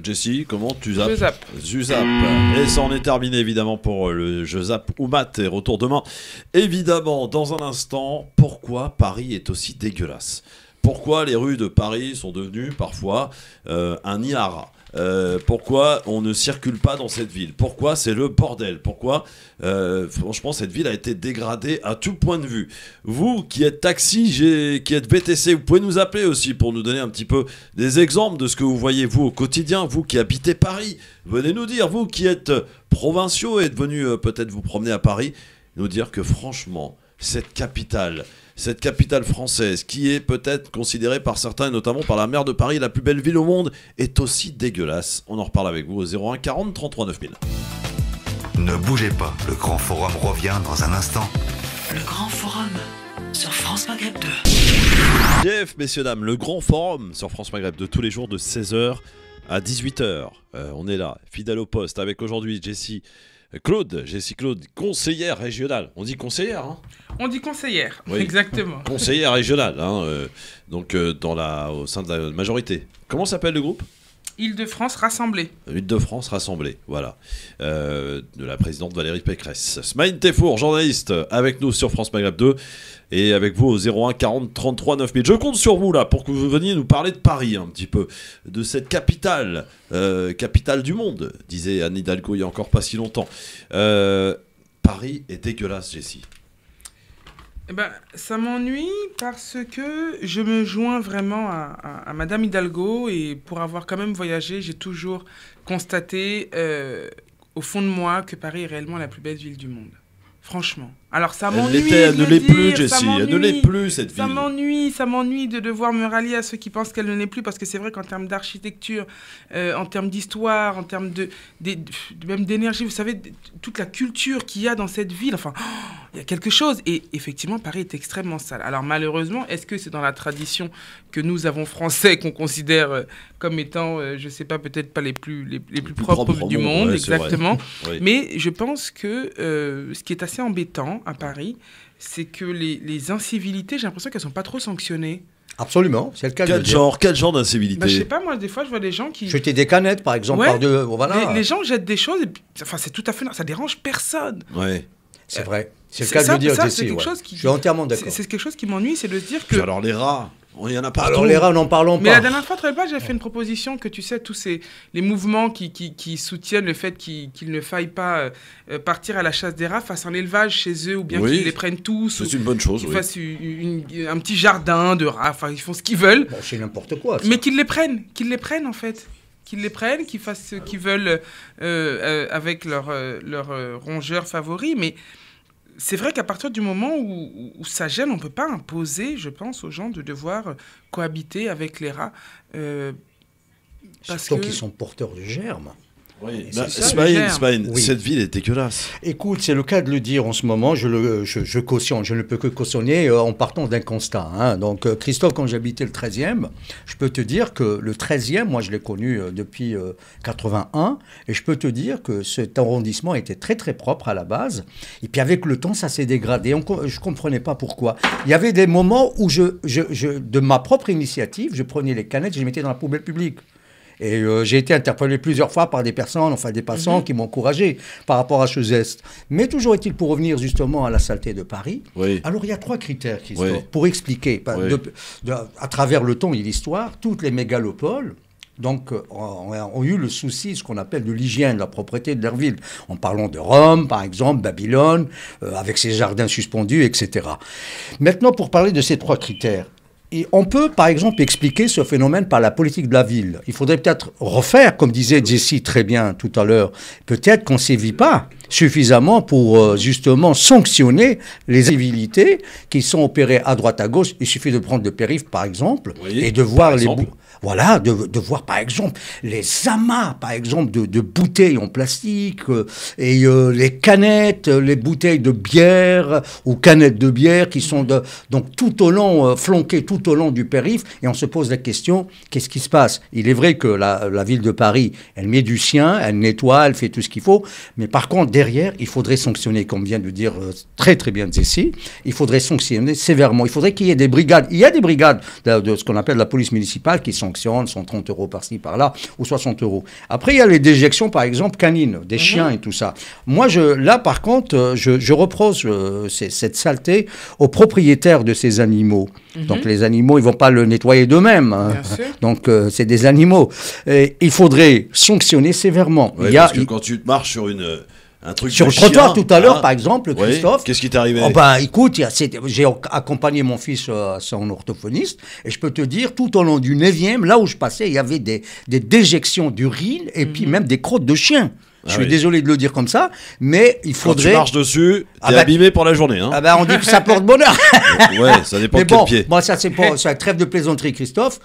Jessie, comment tu zappes? Je zappe. Et ça en est terminé évidemment pour le Je zappe Oumat et retour demain. Évidemment, dans un instant, pourquoi Paris est aussi dégueulasse? Pourquoi les rues de Paris sont devenues parfois un nid à rats? Pourquoi on ne circule pas dans cette ville? Pourquoi c'est le bordel? Pourquoi franchement cette ville a été dégradée à tout point de vue? Vous qui êtes taxi, qui êtes VTC, vous pouvez nous appeler aussi pour nous donner un petit peu des exemples de ce que vous voyez vous au quotidien. Vous qui habitez Paris, venez nous dire, vous qui êtes provinciaux et êtes venus peut-être vous promener à Paris, nous dire que franchement cette capitale française, qui est peut-être considérée par certains, et notamment par la maire de Paris, la plus belle ville au monde, est aussi dégueulasse. On en reparle avec vous au 01 40 33 9000. Ne bougez pas, le Grand Forum revient dans un instant. Le Grand Forum sur France Maghreb 2. Jeff, messieurs, dames, le Grand Forum sur France Maghreb 2, tous les jours de 16h à 18h. On est là, fidèle au poste, avec aujourd'hui Jessie Claude, conseillère régionale. On dit conseillère, hein? On dit conseillère, oui. Exactement. Conseillère régionale, hein, au sein de la majorité. Comment s'appelle le groupe? Île-de-France Rassemblée. Île-de-France Rassemblée, voilà. De la présidente Valérie Pécresse. Smaïn Tefour, journaliste, avec nous sur France Maghreb 2. Et avec vous au 01 40 33 9000. Je compte sur vous là pour que vous veniez nous parler de Paris un petit peu, de cette capitale, capitale du monde, disait Anne Hidalgo il y a encore pas si longtemps. Paris est dégueulasse, Jessie. Eh ben, ça m'ennuie parce que je me joins vraiment à Madame Hidalgo, et pour avoir quand même voyagé, j'ai toujours constaté au fond de moi que Paris est réellement la plus belle ville du monde. Franchement. Alors ça m'ennuie. Elle ne l'est plus, Jessie. Elle ne l'est plus, cette ville. Ça m'ennuie de devoir me rallier à ceux qui pensent qu'elle ne l'est plus, parce que c'est vrai qu'en termes d'architecture, en termes d'histoire, en termes même d'énergie, vous savez, toute la culture qu'il y a dans cette ville, enfin, il y a quelque chose. Et effectivement, Paris est extrêmement sale. Alors malheureusement, est-ce que c'est dans la tradition que nous avons français, qu'on considère comme étant, je sais pas, peut-être pas les plus propres du monde, ouais, exactement. Oui. Mais je pense que ce qui est assez embêtant à Paris, c'est que les incivilités, j'ai l'impression qu'elles sont pas trop sanctionnées. Absolument, c'est le cas. Quel genre d'incivilité? Je sais pas, moi des fois je vois des gens qui jeter des canettes par exemple, par deux, voilà. Les gens jettent des choses, enfin c'est tout à fait, ça dérange personne. Ouais. C'est vrai. C'est le cas de le dire, Jessie. Je suis entièrement d'accord. C'est quelque chose qui m'ennuie, c'est de se dire que. Puis alors les rats. Il y en a partout. Alors les rats, n'en parlons pas. Mais la dernière fois, j'avais fait une proposition que, tu sais, tous les mouvements qui soutiennent le fait qu'il ne faille pas partir à la chasse des rats fassent un élevage chez eux, ou bien qu'ils les prennent tous. C'est une bonne chose, qu'ils fassent un petit jardin de rats, enfin ils font ce qu'ils veulent. Bon, c'est n'importe quoi. Ça. Mais qu'ils les prennent en fait. Qu'ils les prennent, qu'ils fassent ce qu'ils veulent avec leur rongeur favori, mais... C'est vrai qu'à partir du moment où ça gêne, on ne peut pas imposer, je pense, aux gens de devoir cohabiter avec les rats. Surtout qu'ils sont porteurs de germes. Oui, Smaïn, oui. Cette ville est dégueulasse. Écoute, c'est le cas de le dire en ce moment, je cautionne, je ne peux que cautionner en partant d'un constat. Hein. Donc, Christophe, quand j'habitais le 13e, je peux te dire que le 13e, moi je l'ai connu depuis 81, et je peux te dire que cet arrondissement était très très propre à la base, et puis avec le temps, ça s'est dégradé. Je ne comprenais pas pourquoi. Il y avait des moments où de ma propre initiative, je prenais les canettes, je les mettais dans la poubelle publique. Et j'ai été interpellé plusieurs fois par des personnes, enfin des passants qui m'ont encouragé par rapport à ce geste. Mais toujours est-il, pour revenir justement à la saleté de Paris, alors il y a 3 critères qui sont pour expliquer, à travers le temps et l'histoire, toutes les mégalopoles, donc, ont eu le souci, ce qu'on appelle de l'hygiène, de la propreté de leur ville. En parlant de Rome, par exemple, Babylone, avec ses jardins suspendus, etc. Maintenant, pour parler de ces 3 critères, et on peut, par exemple, expliquer ce phénomène par la politique de la ville. Il faudrait peut-être refaire, comme disait Jessie très bien tout à l'heure, peut-être qu'on ne sévit pas suffisamment pour justement sanctionner les civilités qui sont opérées à droite à gauche. Il suffit de prendre le périph', par exemple, et de voir les... Voilà, de voir par exemple les amas, par exemple, de bouteilles en plastique et les canettes, les bouteilles de bière ou canettes de bière qui sont donc tout au long, flanquées tout au long du périph'. Et on se pose la question, qu'est-ce qui se passe? Il est vrai que la ville de Paris, elle met du sien, elle nettoie, elle fait tout ce qu'il faut. Mais par contre, derrière, il faudrait sanctionner, comme vient de dire très très bien Jessie, il faudrait sanctionner sévèrement. Il faudrait qu'il y ait des brigades. Il y a des brigades de ce qu'on appelle la police municipale qui sont 130 € par-ci, par-là, ou 60 €. Après, il y a les déjections, par exemple, canines, des chiens et tout ça. Moi, là, par contre, je reproche cette saleté aux propriétaires de ces animaux. Donc, les animaux, ils ne vont pas le nettoyer d'eux-mêmes. Hein. Donc, c'est des animaux. Et il faudrait sanctionner sévèrement. Ouais, parce que quand tu marches sur un truc sur le trottoir tout à l'heure, par exemple, Christophe. Qu'est-ce qui t'est arrivé? Écoute, j'ai accompagné mon fils à son orthophoniste et je peux te dire, tout au long du 9e, là où je passais, il y avait des déjections d'urine et puis même des crottes de chiens. Je suis désolé de le dire comme ça, mais il faudrait... Quand tu marches dessus, t'es abîmé pour la journée. Hein. On dit que ça porte bonheur. Ouais, ça dépend de quel pied. Moi, ça, c'est un trêve de plaisanterie, Christophe.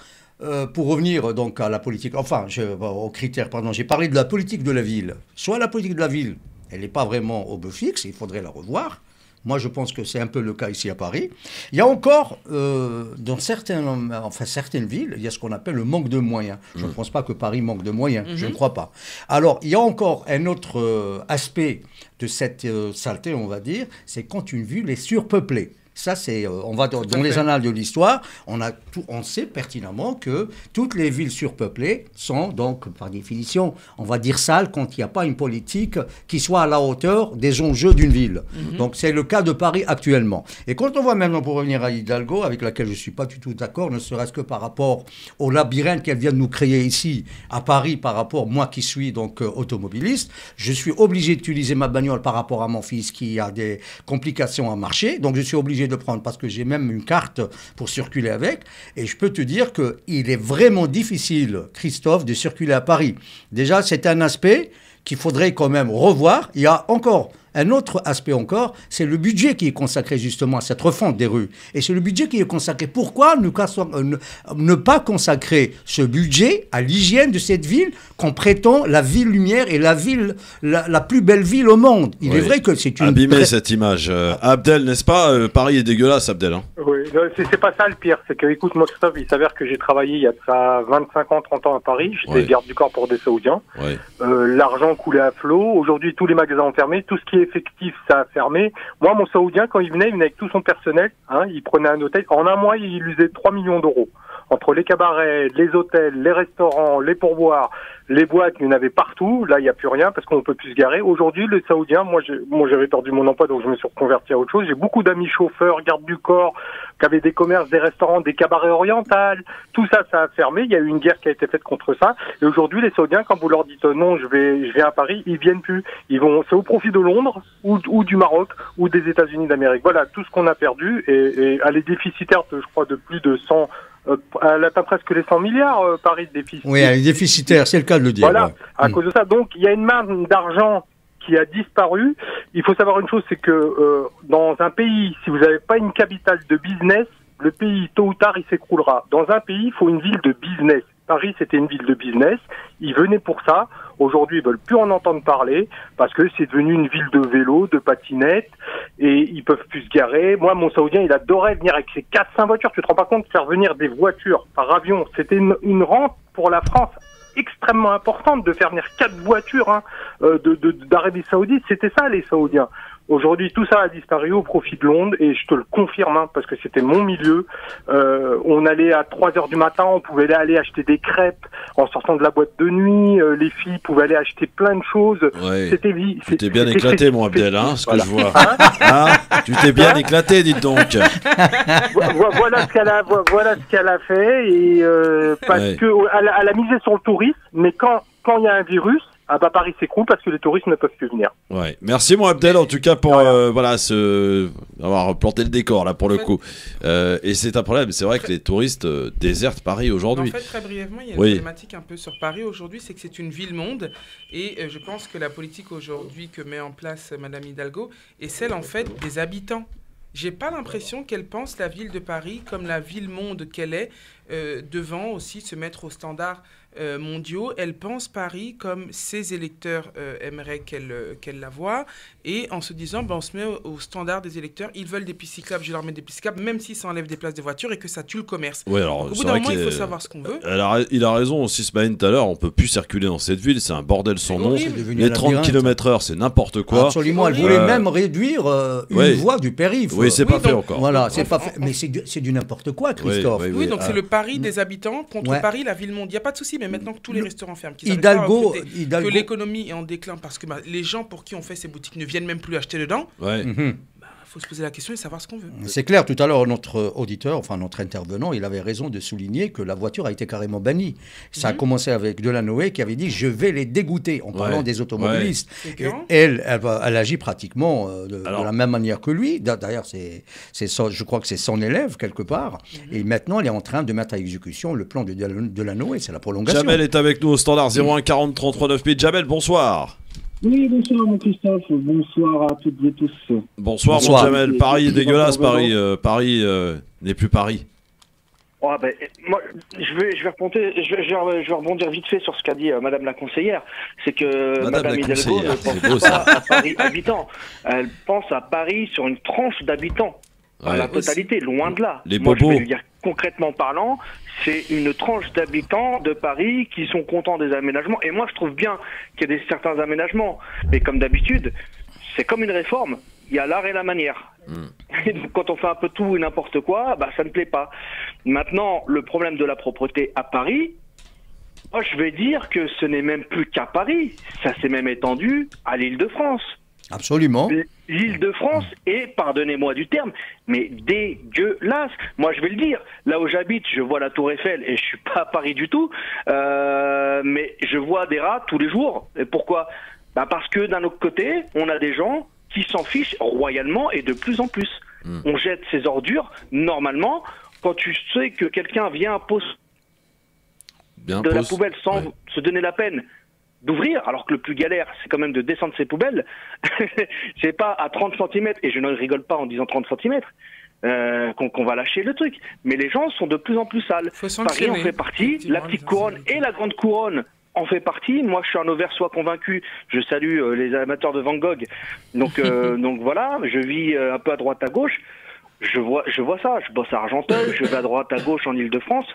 Pour revenir donc à la politique, aux critères, pardon, j'ai parlé de la politique de la ville. Soit la politique de la ville, elle n'est pas vraiment au beau fixe, il faudrait la revoir. Moi, je pense que c'est un peu le cas ici à Paris. Il y a encore, dans certaines villes, il y a ce qu'on appelle le manque de moyens. Je ne pense pas que Paris manque de moyens, je ne crois pas. Alors, il y a encore un autre aspect de cette saleté, on va dire, c'est quand une ville est surpeuplée. Ça, c'est, on va dans les annales de l'histoire, on sait pertinemment que toutes les villes surpeuplées sont donc, par définition, on va dire sales quand il n'y a pas une politique qui soit à la hauteur des enjeux d'une ville. Donc, c'est le cas de Paris actuellement. Et quand on voit maintenant, pour revenir à Hidalgo, avec laquelle je ne suis pas du tout d'accord, ne serait-ce que par rapport au labyrinthe qu'elle vient de nous créer ici, à Paris, par rapport, moi qui suis donc automobiliste, je suis obligé d'utiliser ma bagnole par rapport à mon fils qui a des complications à marcher. Donc, je suis obligé de prendre, parce que j'ai même une carte pour circuler avec, et je peux te dire qu'il est vraiment difficile, Christophe, de circuler à Paris. Déjà, c'est un aspect qu'il faudrait quand même revoir. Il y a encore un autre aspect encore, c'est le budget qui est consacré justement à cette refonte des rues. Et c'est le budget qui est consacré. Pourquoi ne pas consacrer ce budget à l'hygiène de cette ville qu'on prétend la ville lumière et la ville, la plus belle ville au monde? Il est vrai que c'est une... Abîmé cette image. Abdel, n'est-ce pas? Paris est dégueulasse, Abdel. Hein. Oui, c'est pas ça le pire. C'est que, écoute, moi, Christophe, il s'avère que j'ai travaillé il y a ça 25 ans, 30 ans à Paris. J'étais garde du corps pour des Saoudiens. L'argent coulait à flot. Aujourd'hui, tous les magasins ont fermé. Tout ce qui est effectif, ça a fermé. Moi, mon Saoudien, quand il venait avec tout son personnel. Il prenait un hôtel. En un mois, il usait 3 millions d'euros. Entre les cabarets, les hôtels, les restaurants, les pourboires, les boîtes, il y en avait partout. Là, il n'y a plus rien parce qu'on ne peut plus se garer. Aujourd'hui, les Saoudiens, moi, j'avais perdu mon emploi, donc je me suis reconverti à autre chose. J'ai beaucoup d'amis chauffeurs, gardes du corps, qui avaient des commerces, des restaurants, des cabarets orientales. Tout ça, ça a fermé. Il y a eu une guerre qui a été faite contre ça. Et aujourd'hui, les Saoudiens, quand vous leur dites non, je viens à Paris, ils viennent plus. C'est au profit de Londres ou du Maroc ou des États-Unis d'Amérique. Voilà, tout ce qu'on a perdu. Et elle est déficitaire, je crois, de plus de 100... elle atteint presque les 100 milliards, Paris, de déficit. Oui, elle est déficitaire, c'est le cas de le dire. Voilà, à cause de ça. Donc, il y a une manne d'argent qui a disparu. Il faut savoir une chose, c'est que dans un pays, si vous n'avez pas une capitale de business, le pays, tôt ou tard, il s'écroulera. Dans un pays, il faut une ville de business. Paris, c'était une ville de business. Ils venaient pour ça. Aujourd'hui, ils veulent plus en entendre parler parce que c'est devenu une ville de vélos, de patinettes et ils peuvent plus se garer. Moi, mon Saoudien, il adorait venir avec ses 4-5 voitures. Tu te rends pas compte de faire venir des voitures par avion. C'était une rente pour la France extrêmement importante de faire venir 4 voitures d'Arabie Saoudite. C'était ça, les Saoudiens. Aujourd'hui, tout ça a disparu au profit de Londres, et je te le confirme, hein, parce que c'était mon milieu. On allait à 3h du matin, on pouvait aller acheter des crêpes en sortant de la boîte de nuit. Les filles pouvaient aller acheter plein de choses. Ouais. C'était Tu t'es bien éclaté, mon Abdel, hein, ce que voilà. je vois. Hein, tu t'es bien éclaté, dites donc. Voilà ce qu'elle a fait, et parce que elle a misé sur le tourisme, mais quand il y a un virus, ah bah Paris s'écroule parce que les touristes ne peuvent plus venir. Ouais. Merci mon Abdel en tout cas pour avoir planté le décor là pour le coup. Et c'est un problème, c'est vrai que les touristes désertent Paris aujourd'hui. En fait, très brièvement, il y a une problématique un peu sur Paris aujourd'hui, c'est que c'est une ville-monde, et je pense que la politique aujourd'hui que met en place Madame Hidalgo est celle en fait des habitants. J'ai pas l'impression qu'elle pense la ville de Paris comme la ville-monde qu'elle est, devant aussi se mettre aux standards mondiaux. Elle pense Paris comme ses électeurs aimeraient qu'elle la voie, et en se disant on se met au standard des électeurs, ils veulent des pistes cyclables, je leur mets des pistes cyclables, même si ça enlève des places de voitures et que ça tue le commerce. Ouais, alors, donc, au bout d'un moment, il faut savoir ce qu'on veut. Il a raison aussi, Smaïn, tout à l'heure, on peut plus circuler dans cette ville, c'est un bordel sans nom. Les 30 km/h, c'est n'importe quoi. Absolument, elle voulait même réduire une voie du périph'. Oui, c'est pas fait encore. Voilà, c'est pas fait. Mais c'est du n'importe quoi, Christophe. Oui, donc c'est le Paris des habitants contre Paris, la ville monde. Il n'y a pas de souci, mais maintenant que tous les restaurants ferment, Hidalgo, que l'économie est en déclin parce que les gens pour qui on fait ces boutiques ne viennent même plus acheter dedans. Faut se poser la question et savoir ce qu'on veut. C'est clair, tout à l'heure, notre auditeur, enfin notre intervenant, il avait raison de souligner que la voiture a été carrément bannie. Ça a commencé avec Delanoë qui avait dit « je vais les dégoûter » en parlant des automobilistes. Et elle agit pratiquement de la même manière que lui. D'ailleurs, je crois que c'est son élève quelque part. Et maintenant, elle est en train de mettre à exécution le plan de Delanoë, c'est la prolongation. Jamel est avec nous au standard 01 40 33 9000. Jamel, bonsoir. Oui, bonsoir mon Christophe, bonsoir à toutes et tous. Bonsoir mon Jamel, Paris est dégueulasse, Paris n'est plus Paris. Oh, ben, moi, je vais rebondir vite fait sur ce qu'a dit Madame la conseillère. C'est que Madame Hidalgo ne pense pas à Paris habitants. Elle pense à Paris sur une tranche d'habitants. La totalité, loin de là. Les moi, bobos. je vais lui dire concrètement parlant, c'est une tranche d'habitants de Paris qui sont contents des aménagements. Et moi, je trouve bien qu'il y ait certains aménagements. Mais comme d'habitude, c'est comme une réforme. Il y a l'art et la manière. Et donc, quand on fait un peu tout et n'importe quoi, ça ne plaît pas. Maintenant, le problème de la propreté à Paris, moi, je vais dire que ce n'est même plus qu'à Paris. Ça s'est même étendu à l'Île-de-France. Absolument. L'Île-de-France est, pardonnez-moi du terme, mais dégueulasse. Moi, je vais le dire. Là où j'habite, je vois la Tour Eiffel et je suis pas à Paris du tout. Mais je vois des rats tous les jours. Et pourquoi ? Parce que d'un autre côté, on a des gens qui s'en fichent royalement et de plus en plus. On jette ses ordures normalement quand tu sais que quelqu'un vient poser de la poubelle sans se donner la peine d'ouvrir, alors que le plus galère, c'est quand même de descendre ses poubelles. C'est pas à 30 cm, et je ne rigole pas en disant 30 cm, qu'on va lâcher le truc. Mais les gens sont de plus en plus sales. Paris en fait partie, la petite couronne et la grande couronne en fait partie. Moi, je suis un Auversois convaincu. Je salue les amateurs de Van Gogh. Donc, donc voilà, je vis un peu à droite à gauche. Je vois ça. Je bosse à Argenteuil, je vais à droite à gauche en Ile-de-France.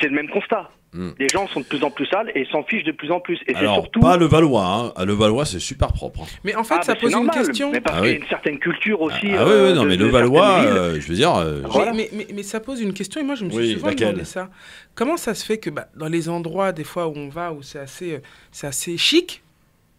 C'est le même constat. Les gens sont de plus en plus sales et s'en fichent de plus en plus. Et alors, surtout... pas le Valois, hein. À le Valois, c'est super propre. Hein. Mais en fait, ça pose une question. Mais parce qu'il y a une certaine culture aussi. oui, non, mais le Valois, je veux dire... Voilà. Mais ça pose une question, et moi, je me suis souvent demandé ça. Comment ça se fait que dans les endroits, des fois, où on va, où c'est assez chic,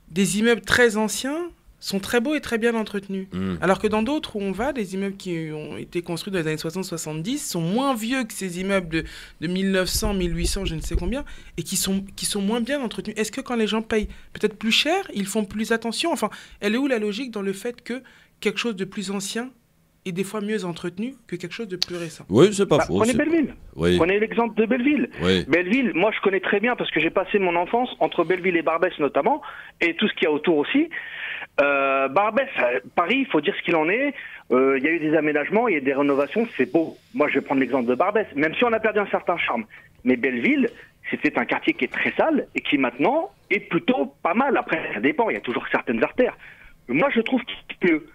des immeubles très anciens sont très beaux et très bien entretenus. Alors que dans d'autres où on va, des immeubles qui ont été construits dans les années 60-70 sont moins vieux que ces immeubles de 1900, 1800, je ne sais combien, et qui sont moins bien entretenus. Est-ce que quand les gens payent peut-être plus cher, ils font plus attention ? Enfin, elle est où la logique dans le fait que quelque chose de plus ancien est des fois mieux entretenu que quelque chose de plus récent ? Oui, c'est pas faux. Prenez Belleville. Oui. Prenez l'exemple de Belleville. Oui. Belleville, moi je connais très bien parce que j'ai passé mon enfance entre Belleville et Barbès notamment, et tout ce qu'il y a autour aussi. Barbès, Paris, il faut dire ce qu'il en est. Il y a eu des aménagements, il y a des rénovations, c'est beau. Moi, je vais prendre l'exemple de Barbès, même si on a perdu un certain charme. Mais Belleville, c'était un quartier qui est très sale et qui maintenant est plutôt pas mal. Après, ça dépend, il y a toujours certaines artères. Moi, je trouve que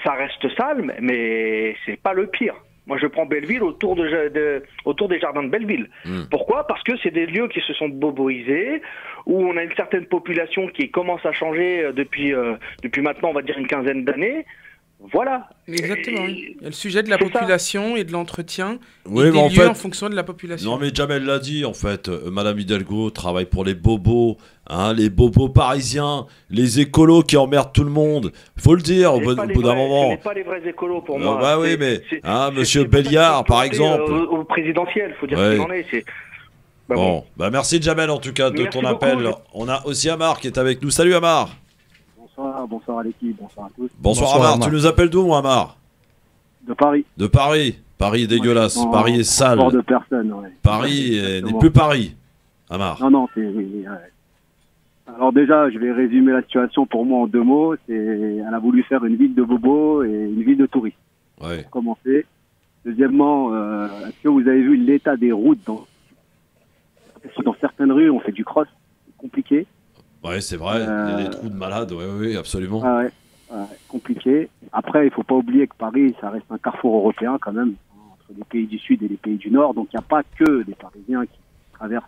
ça reste sale, mais c'est pas le pire. Moi, je prends Belleville autour des jardins de Belleville. Pourquoi? Parce que c'est des lieux qui se sont boboisés, où on a une certaine population qui commence à changer depuis maintenant, on va dire, une quinzaine d'années. Voilà. Exactement. Il y a le sujet de la population et de l'entretien Oui, et mais des lieux en fonction de la population. Non, mais Jamel l'a dit, en fait. Madame Hidalgo travaille pour les bobos, hein, les bobos parisiens, les écolos qui emmerdent tout le monde. Faut le dire au bout d'un moment. Ce n'est pas les vrais écolos pour moi. Bah oui, mais Monsieur Belliard, par exemple. Au présidentiel, faut dire ce qu'il en est. Bon, bah merci Jamel en tout cas de ton appel. On a aussi Amar qui est avec nous. Salut Amar. Bonsoir à l'équipe, bonsoir à tous. Bonsoir Amar, tu nous appelles d'où Amar? De Paris. De Paris. Paris est dégueulasse, Paris est sale. De personne, ouais. Paris n'est plus Paris, Amar. Non, c'est... Alors déjà, je vais résumer la situation pour moi en 2 mots. Elle a voulu faire une ville de bobos et une ville de touristes. Ouais. Pour commencer. Deuxièmement, est-ce que vous avez vu l'état des routes dans certaines rues, on fait du cross, c'est compliqué. Ouais, c'est vrai, il y a des trous de malades, oui, absolument. Ouais, compliqué. Après, il ne faut pas oublier que Paris, ça reste un carrefour européen quand même, entre les pays du Sud et les pays du Nord. Donc, il n'y a pas que des Parisiens qui traversent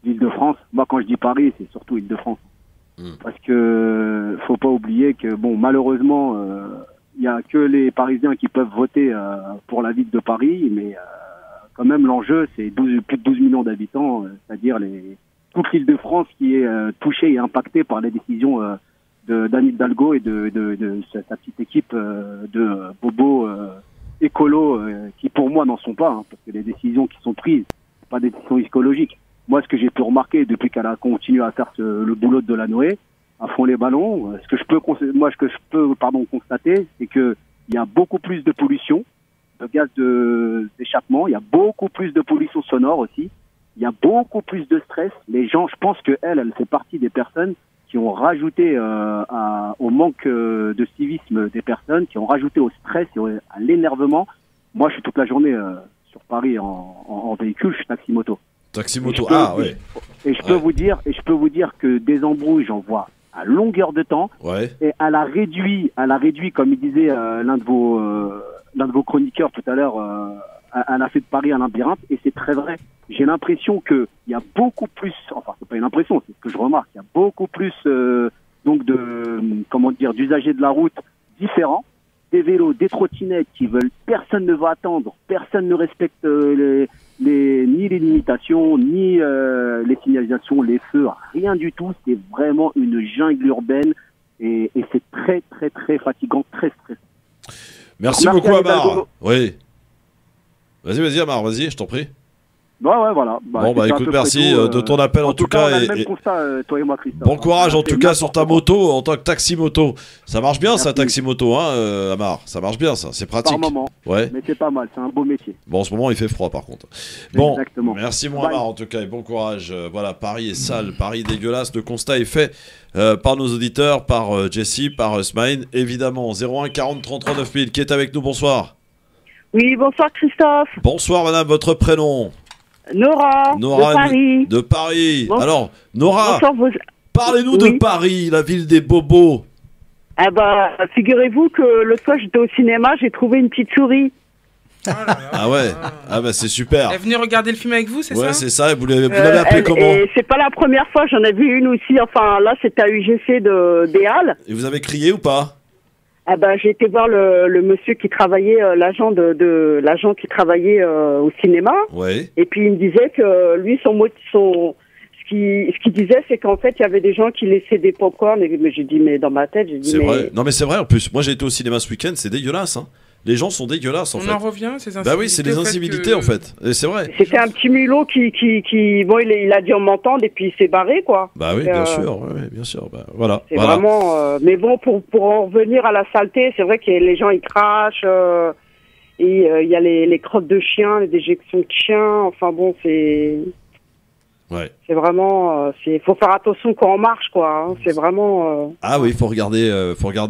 l'Île-de-France. Moi, quand je dis Paris, c'est surtout Île-de-France. Parce que faut pas oublier que, bon, malheureusement, il n'y a que les Parisiens qui peuvent voter pour la ville de Paris, mais quand même, l'enjeu, c'est plus de 12 millions d'habitants, c'est-à-dire toute l'Île-de-France qui est touchée et impactée par les décisions d'Anne Hidalgo et de sa petite équipe de bobos écolos qui pour moi n'en sont pas, hein, parce que les décisions qui sont prises, c'est pas des décisions écologiques. Moi, ce que j'ai pu remarquer depuis qu'elle a continué à faire le boulot de Delanoë, à fond les ballons, ce que je peux constater, c'est que il y a beaucoup plus de pollution, de gaz d'échappement, il y a beaucoup plus de pollution sonore aussi. Il y a beaucoup plus de stress. Les gens, je pense qu'elle fait partie des personnes qui ont rajouté au manque de civisme des personnes, qui ont rajouté au stress et à l'énervement. Moi, je suis toute la journée sur Paris en véhicule, je suis taxi-moto. Taxi-moto, ouais. Et je peux vous dire que des embrouilles, j'en vois à longueur de temps. Ouais. Et elle a réduit, comme il disait l'un de vos chroniqueurs tout à l'heure, elle a fait de Paris un labyrinthe, et c'est très vrai. J'ai l'impression qu'il y a beaucoup plus, enfin c'est pas une impression, c'est ce que je remarque, il y a beaucoup plus d'usagers de la route différents, des vélos, des trottinettes qui veulent, personne ne va attendre, personne ne respecte ni les limitations, ni les signalisations, les feux, rien du tout. C'est vraiment une jungle urbaine et c'est très très très fatigant, très stressant. Merci beaucoup Amar. Oui. Vas-y Amar, vas-y, je t'en prie. Ouais, voilà. Écoute, merci de ton appel en tout cas. On a le même constat, toi et moi, Christophe. Bon courage en tout cas sur ta moto en tant que taxi-moto. Ça marche bien ça, taxi-moto, hein, Amar. Ça marche bien ça, c'est pratique. Par moment. Ouais. Mais c'est pas mal, c'est un beau métier. Bon, en ce moment il fait froid par contre. Bon, exactement. Merci mon Amar en tout cas et bon courage. Voilà, Paris est sale, Paris dégueulasse. Le constat est fait par nos auditeurs, par Jessie, par Smaïn, évidemment. 01 40 33 9000 qui est avec nous, bonsoir. Oui, bonsoir Christophe. Bonsoir madame, votre prénom? Nora, de Paris. De Paris. Bon. Alors, Nora, parlez-nous Oui. de Paris, la ville des bobos. Ah bah, figurez-vous que l'autre fois j'étais au cinéma, j'ai trouvé une petite souris. Ah ouais, ah bah c'est super. Elle est venue regarder le film avec vous, c'est ça? Ouais, c'est ça, et vous l'avez appelé comment? Et c'est pas la première fois, j'en ai vu une aussi, enfin là c'était à UGC des Halles. Et vous avez crié ou pas? Ah bah, j'ai été voir le monsieur qui travaillait, l'agent qui travaillait au cinéma. Ouais. Et puis il me disait que lui, ce qu'il disait, c'est qu'en fait, il y avait des gens qui laissaient des pop-corn. Mais j'ai dit, mais dans ma tête, j'ai dit, c'est vrai. Non mais c'est vrai en plus. Moi j'ai été au cinéma ce week-end, c'est dégueulasse. Hein. Les gens sont dégueulasses en fait. On en revient, ces incivilités. Bah oui, c'est les incivilités en fait. Et c'est vrai. C'était un petit mulot qui bon, il a dit on m'entende et puis il s'est barré quoi. Bah oui, bien sûr, ouais, bien sûr. Bah, voilà. C'est vraiment. Mais bon, pour en revenir à la saleté, c'est vrai que les gens ils crachent. Et il y a les crottes de chiens, les déjections de chiens. Enfin bon, c'est. Ouais. C'est vraiment, faut faire attention quand on marche, quoi. Hein. C'est vraiment. Ah oui, faut regarder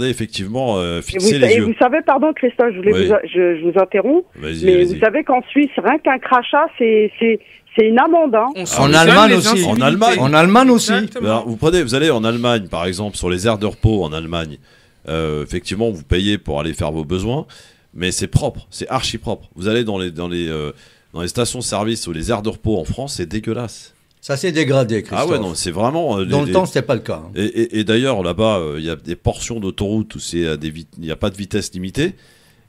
effectivement, fixer les yeux. Et vous savez, pardon, Christophe, je vous interromps. Mais vous savez qu'en Suisse, rien qu'un crachat, c'est une amende. Hein. En Allemagne aussi. En Allemagne aussi. Alors, vous allez en Allemagne, par exemple, sur les aires de repos en Allemagne. Effectivement, vous payez pour aller faire vos besoins. mais c'est propre, c'est archi propre. Vous allez dans les stations-service ou les aires de repos en France, c'est dégueulasse. Ça s'est dégradé, Christophe. Ah ouais, non, c'est vraiment... Dans le temps, c'était pas le cas. Hein. Et d'ailleurs, là-bas, il y a des portions d'autoroute où il n'y a pas de vitesse limitée,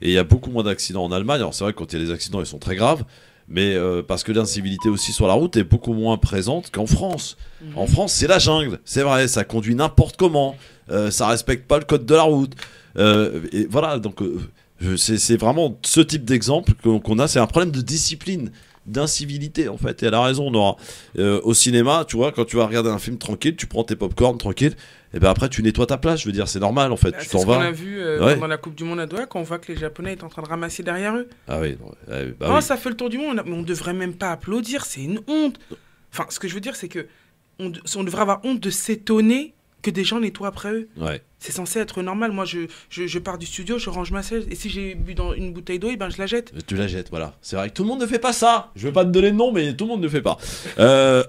et il y a beaucoup moins d'accidents en Allemagne. Alors c'est vrai que quand il y a des accidents, ils sont très graves, mais parce que l'incivilité aussi sur la route est beaucoup moins présente qu'en France. En France, c'est la jungle, c'est vrai, ça conduit n'importe comment, ça respecte pas le code de la route. Et voilà, donc c'est vraiment ce type d'exemple qu'on a, c'est un problème de discipline, d'incivilité en fait. Et elle a raison, Nora. Au cinéma, tu vois, quand tu vas regarder un film tranquille, tu prends tes pop-corn tranquille, et ben après tu nettoies ta place, je veux dire, c'est normal en fait. Tu t'en vas. C'est ce qu'on a vu pendant la Coupe du Monde à Doha, quand on voit que les Japonais étaient en train de ramasser derrière eux. Ah oui. Bah oui. Ça fait le tour du monde, mais on devrait même pas applaudir, c'est une honte. Enfin, ce que je veux dire, c'est que on devrait avoir honte de s'étonner que des gens nettoient après eux. Ouais. C'est censé être normal. Moi, je pars du studio, je range ma selle, et si j'ai bu dans une bouteille d'eau, ben je la jette. Tu la jettes, voilà. C'est vrai que tout le monde ne fait pas ça. Je veux pas te donner de nom, mais tout le monde ne fait pas.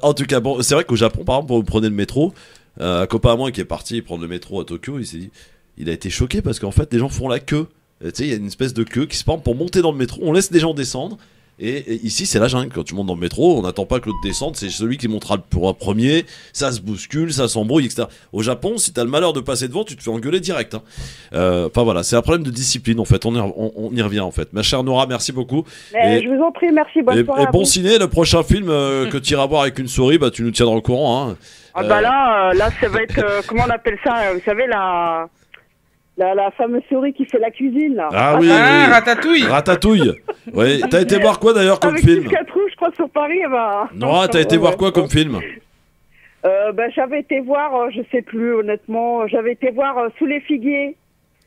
En tout cas, bon, c'est vrai qu'au Japon, par exemple, quand vous prenez le métro, un copain à moi qui est parti prendre le métro à Tokyo, il s'est dit, il a été choqué parce qu'en fait, les gens font la queue. Tu sais, il y a une espèce de queue qui se forme pour monter dans le métro. On laisse des gens descendre. Et ici, c'est la jungle. Quand tu montes dans le métro, on n'attend pas que l'autre descende. C'est celui qui montera le premier. Ça se bouscule, ça s'embrouille, etc. Au Japon, si t'as le malheur de passer devant, tu te fais engueuler direct. Hein. Enfin voilà, c'est un problème de discipline en fait. On y revient en fait. Ma chère Nora, merci beaucoup. Je vous en prie, merci. Bonne soirée. Et bon ciné, le prochain film que tu iras voir avec une souris, bah tu nous tiendras au courant. Hein. Là, ça va être comment on appelle ça? Vous savez la fameuse souris qui fait la cuisine, là. Ah oui, oui. Ratatouille. Ratatouille. Oui. T'as été voir quoi d'ailleurs comme film? Avec 4 roues, je crois, sur Paris. Nora, t'as été voir quoi comme film? J'avais été voir, je sais plus honnêtement, j'avais été voir Sous les figuiers.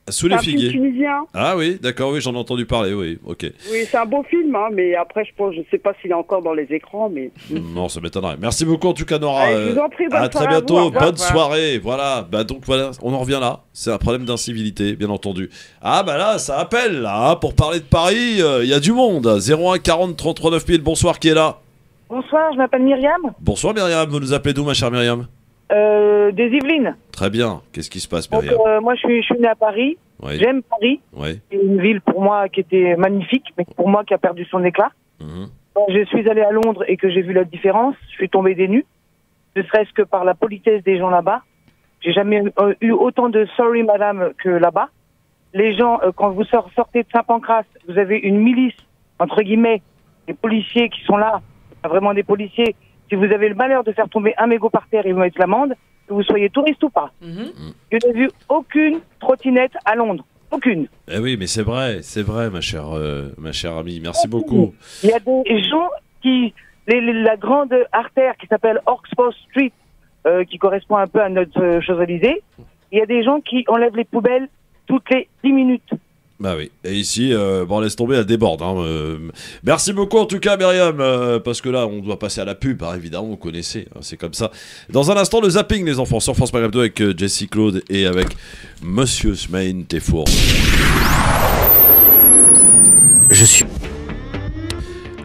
Sous les figuiers. Tunisien. Ah oui, d'accord, oui, j'en ai entendu parler, oui, ok. Oui, c'est un beau film, hein, mais après, je sais pas s'il est encore dans les écrans, mais... Non, ça m'étonnerait. Merci beaucoup en tout cas, Nora. Allez, je vous en prie, bonne à très bientôt, bonne soirée. Voilà, donc voilà, on en revient là. C'est un problème d'incivilité, bien entendu. Ah bah là, ça appelle, là, hein, pour parler de Paris, il y a du monde. 01 40 33 9000, bonsoir, qui est là? Bonsoir, je m'appelle Myriam. Bonsoir Myriam, vous nous appelez d'où ma chère Myriam? Des Yvelines. Très bien, qu'est-ce qui se passe Myriam? Donc, moi je suis née à Paris, j'aime Paris, c'est une ville pour moi qui était magnifique, mais pour moi qui a perdu son éclat. Quand je suis allé à Londres et que j'ai vu la différence, je suis tombé des nues, ne serait-ce que par la politesse des gens là-bas. J'ai jamais eu autant de sorry madame que là-bas. Les gens, quand vous sortez de Saint-Pancras, vous avez une milice, entre guillemets, des policiers qui sont là, pas vraiment des policiers. Si vous avez le malheur de faire tomber un mégot par terre et vous mettre l'amende, que vous soyez touriste ou pas. Je n'ai vu aucune trottinette à Londres. Aucune. Eh oui, mais c'est vrai, ma chère amie. Merci beaucoup. Il y a des gens qui... la grande artère qui s'appelle Oxford Street, qui correspond un peu à notre Champs-Élysées, il y a des gens qui enlèvent les poubelles toutes les 10 minutes. Bah oui, et ici, bon, laisse tomber, elle déborde. Hein. Merci beaucoup en tout cas, Myriam, parce que là, on doit passer à la pub, hein, évidemment, vous connaissez, hein, c'est comme ça. Dans un instant, le zapping, les enfants, sur France Maghreb 2 avec Jessie Claude et avec Monsieur Smaïn Tefour. Je suis...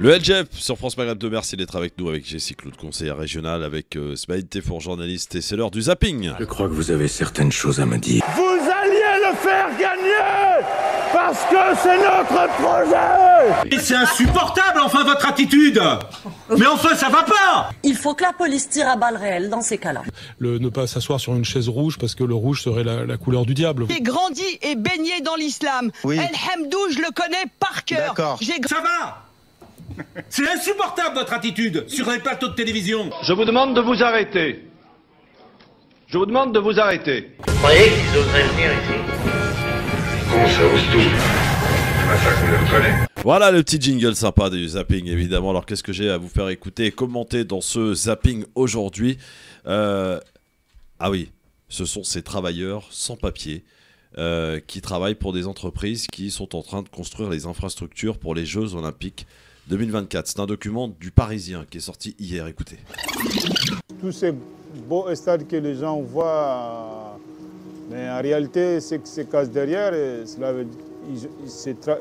Le LGF sur France Maghreb 2, merci d'être avec nous, avec Jessie Claude, conseillère régionale, avec Smaïn Tefour, journaliste, et c'est l'heure du zapping. Je crois que vous avez certaines choses à me dire. Vous alliez le faire gagner parce que c'est notre projet. Et c'est insupportable, enfin, votre attitude. Mais enfin, ça va pas. Il faut que la police tire à balles réelles dans ces cas-là. Ne pas s'asseoir sur une chaise rouge parce que le rouge serait la couleur du diable. J'ai grandi et baigné dans l'islam. Oui. El Hamdou, je le connais par cœur. D'accord. Ça va. C'est insupportable, votre attitude, sur les plateaux de télévision. Je vous demande de vous arrêter. Je vous demande de vous arrêter. Vous croyez qu'ils oseraient venir ici? Comment ça ose tout? C'est pas ça qu'on les reconnaît. Voilà le petit jingle sympa du zapping, évidemment. Alors qu'est-ce que j'ai à vous faire écouter et commenter dans ce zapping aujourd'hui? Ah oui, ce sont ces travailleurs sans papier qui travaillent pour des entreprises qui sont en train de construire les infrastructures pour les Jeux Olympiques 2024. C'est un document du Parisien qui est sorti hier, écoutez. Tous ces beaux stades que les gens voient, mais en réalité, ce qui se cache derrière,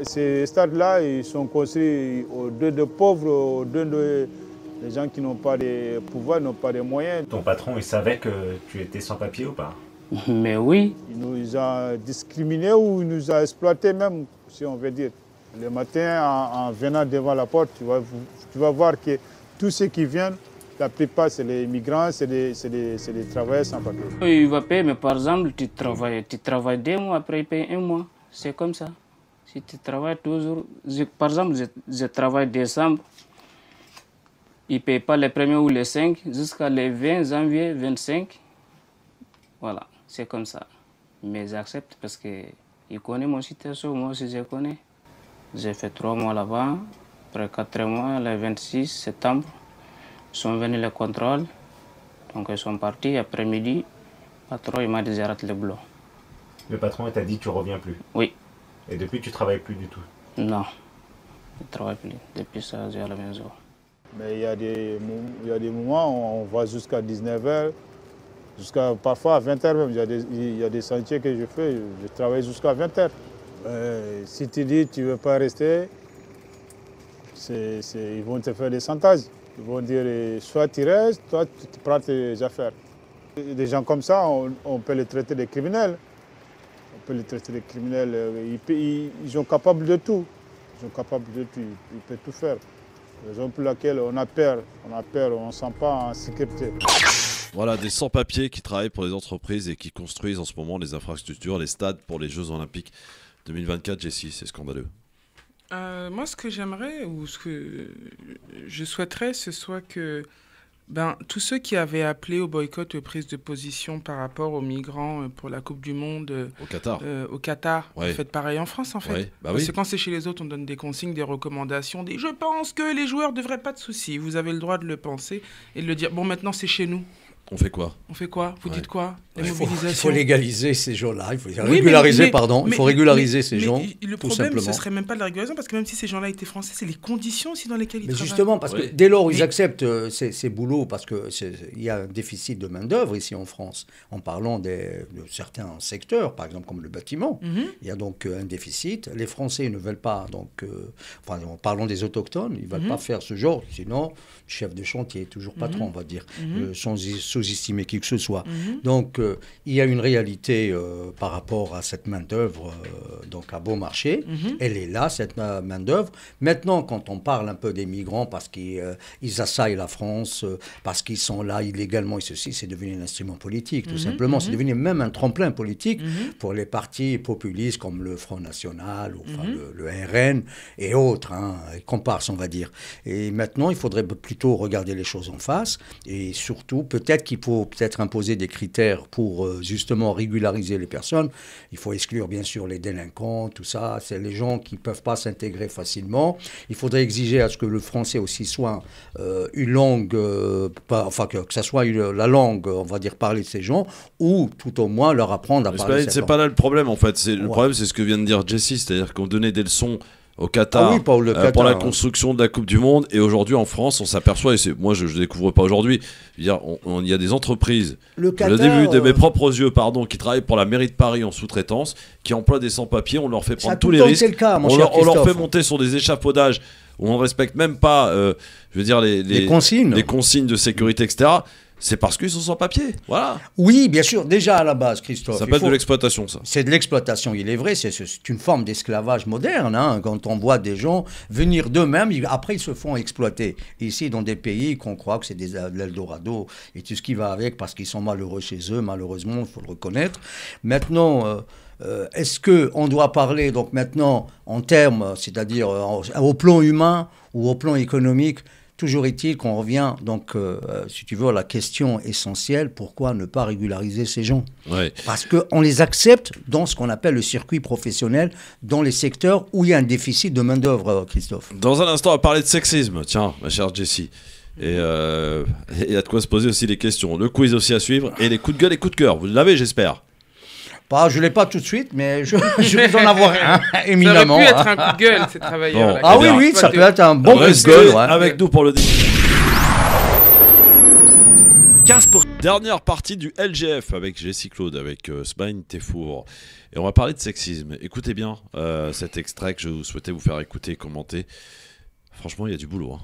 ces stades-là, ils sont construits aux deux de pauvres, aux deux de les gens qui n'ont pas de pouvoir, n'ont pas de moyens. Ton patron, il savait que tu étais sans papier ou pas? Mais oui. Il nous a discriminés ou il nous a exploités même, si on veut dire. Le matin, en venant devant la porte, tu vas voir que tous ceux qui viennent, la plupart, c'est les migrants, c'est des travailleurs sans papier. Il va payer, mais par exemple, tu travailles 2 mois, après il paye 1 mois. C'est comme ça. Si tu travailles toujours, par exemple, je travaille décembre, il ne paye pas les premiers ou les 5 jusqu'à les 20 janvier, 25. Voilà, c'est comme ça. Mais j'accepte parce qu'il connaît mon situation, moi aussi je connais. J'ai fait 3 mois là-bas, après 4 mois, le 26 septembre, ils sont venus les contrôles. Donc ils sont partis après-midi. Le patron il m'a dit j'arrête le boulot. Le patron t'a dit tu reviens plus? Oui. Et depuis tu travailles plus du tout? Non, je ne travaille plus. Depuis ça, j'ai à la maison. Mais il y a des moments où on va jusqu'à 19h, jusqu'à parfois à 20h même. Il y a des sentiers que je fais, je travaille jusqu'à 20h. Si tu dis tu ne veux pas rester, ils vont te faire des chantages. Ils vont dire soit tu restes, soit tu prends tes affaires. Des gens comme ça, on peut les traiter des criminels. On peut les traiter des criminels. Ils sont capables de tout. Ils sont capables de tout. Ils peuvent tout faire. Raison pour laquelle on a peur, on ne se sent pas en sécurité. Voilà, des sans-papiers qui travaillent pour les entreprises et qui construisent en ce moment les infrastructures, les stades pour les Jeux Olympiques 2024, Jessie, c'est scandaleux. Moi, ce que j'aimerais, ou ce que je souhaiterais, ce soit que tous ceux qui avaient appelé au boycott, aux prises de position par rapport aux migrants pour la Coupe du Monde au Qatar, ouais. Faites pareil en France, en fait. Ouais, Parce que quand c'est chez les autres, on donne des consignes, des recommandations, je pense que les joueurs ne devraient pas de soucis. Vous avez le droit de le penser et de le dire. Bon, maintenant, c'est chez nous. On fait quoi? Vous dites quoi? Il faut légaliser ces gens-là, il faut régulariser, il faut régulariser ces gens, le tout problème, simplement. ce serait même pas de la régularisation, parce que même si ces gens-là étaient français, c'est les conditions aussi dans lesquelles ils travaillent. Justement, parce que dès lors où ils acceptent ces boulots, parce qu'il y a un déficit de main-d'œuvre ici en France, en parlant de certains secteurs, par exemple comme le bâtiment, il y a donc un déficit. Les Français ne veulent pas, en parlant des autochtones, ils ne veulent pas faire ce genre, sinon, chef de chantier, toujours patron, on va dire, sans sous-estimer qui que ce soit. Donc, il y a une réalité par rapport à cette main-d'œuvre donc à bon marché. Elle est là, cette main-d'œuvre. Maintenant, quand on parle un peu des migrants parce qu'ils assaillent la France, parce qu'ils sont là illégalement et ceci, c'est devenu un instrument politique, tout simplement. C'est devenu même un tremplin politique pour les partis populistes comme le Front National, enfin, le RN et autres, comparses, on va dire. Et maintenant, il faudrait plutôt regarder les choses en face et surtout, peut-être qu'il faut imposer des critères pour justement régulariser les personnes. Il faut exclure bien sûr les délinquants, tout ça. C'est les gens qui ne peuvent pas s'intégrer facilement. Il faudrait exiger à ce que le français aussi soit une langue, que ça soit la langue, on va dire, parlée de ces gens, ou tout au moins leur apprendre à parler cette langue. C'est pas là le problème en fait. Le problème, c'est ce que vient de dire Jessie, c'est-à-dire qu'on donnait des leçons au Qatar, pour la construction de la Coupe du Monde, et aujourd'hui en France on s'aperçoit, et moi je ne découvre pas aujourd'hui, il y a des entreprises, le début de mes propres yeux, qui travaillent pour la mairie de Paris en sous-traitance, qui emploient des sans-papiers, on leur fait prendre tous les risques, on leur fait monter sur des échafaudages où on ne respecte même pas les consignes de sécurité, etc. C'est parce qu'ils sont sans papier, voilà. Oui, bien sûr, déjà à la base, Christophe. Ça s'appelle de l'exploitation, ça. C'est de l'exploitation, il est vrai, c'est une forme d'esclavage moderne, quand on voit des gens venir d'eux-mêmes, après ils se font exploiter. Ici, dans des pays qu'on croit que c'est de l'Eldorado et tout ce qui va avec, parce qu'ils sont malheureux chez eux, malheureusement, il faut le reconnaître. Maintenant... est-ce qu'on doit parler donc maintenant en termes, c'est-à-dire au plan humain ou au plan économique? Toujours est-il qu'on revient donc, si tu veux, à la question essentielle, pourquoi ne pas régulariser ces gens? Parce qu'on les accepte dans ce qu'on appelle le circuit professionnel, dans les secteurs où il y a un déficit de main-d'œuvre, Christophe. Dans un instant, on va parler de sexisme, tiens, ma chère Jessie. Et il y a de quoi se poser aussi les questions. Le quiz aussi à suivre, et les coups de gueule et coups de cœur. Vous l'avez, j'espère. Je ne l'ai pas tout de suite, mais je vais en avoir un, éminemment. Ça aurait pu être un coup de gueule, ces travailleurs-là. Oui, ça peut être un bon coup de gueule. Avec nous pour le début. 15%. Dernière partie du LGF avec Jessie Claude, avec Smaïn Tefour. Et on va parler de sexisme. Écoutez bien cet extrait que je souhaitais vous faire écouter et commenter. Franchement, il y a du boulot.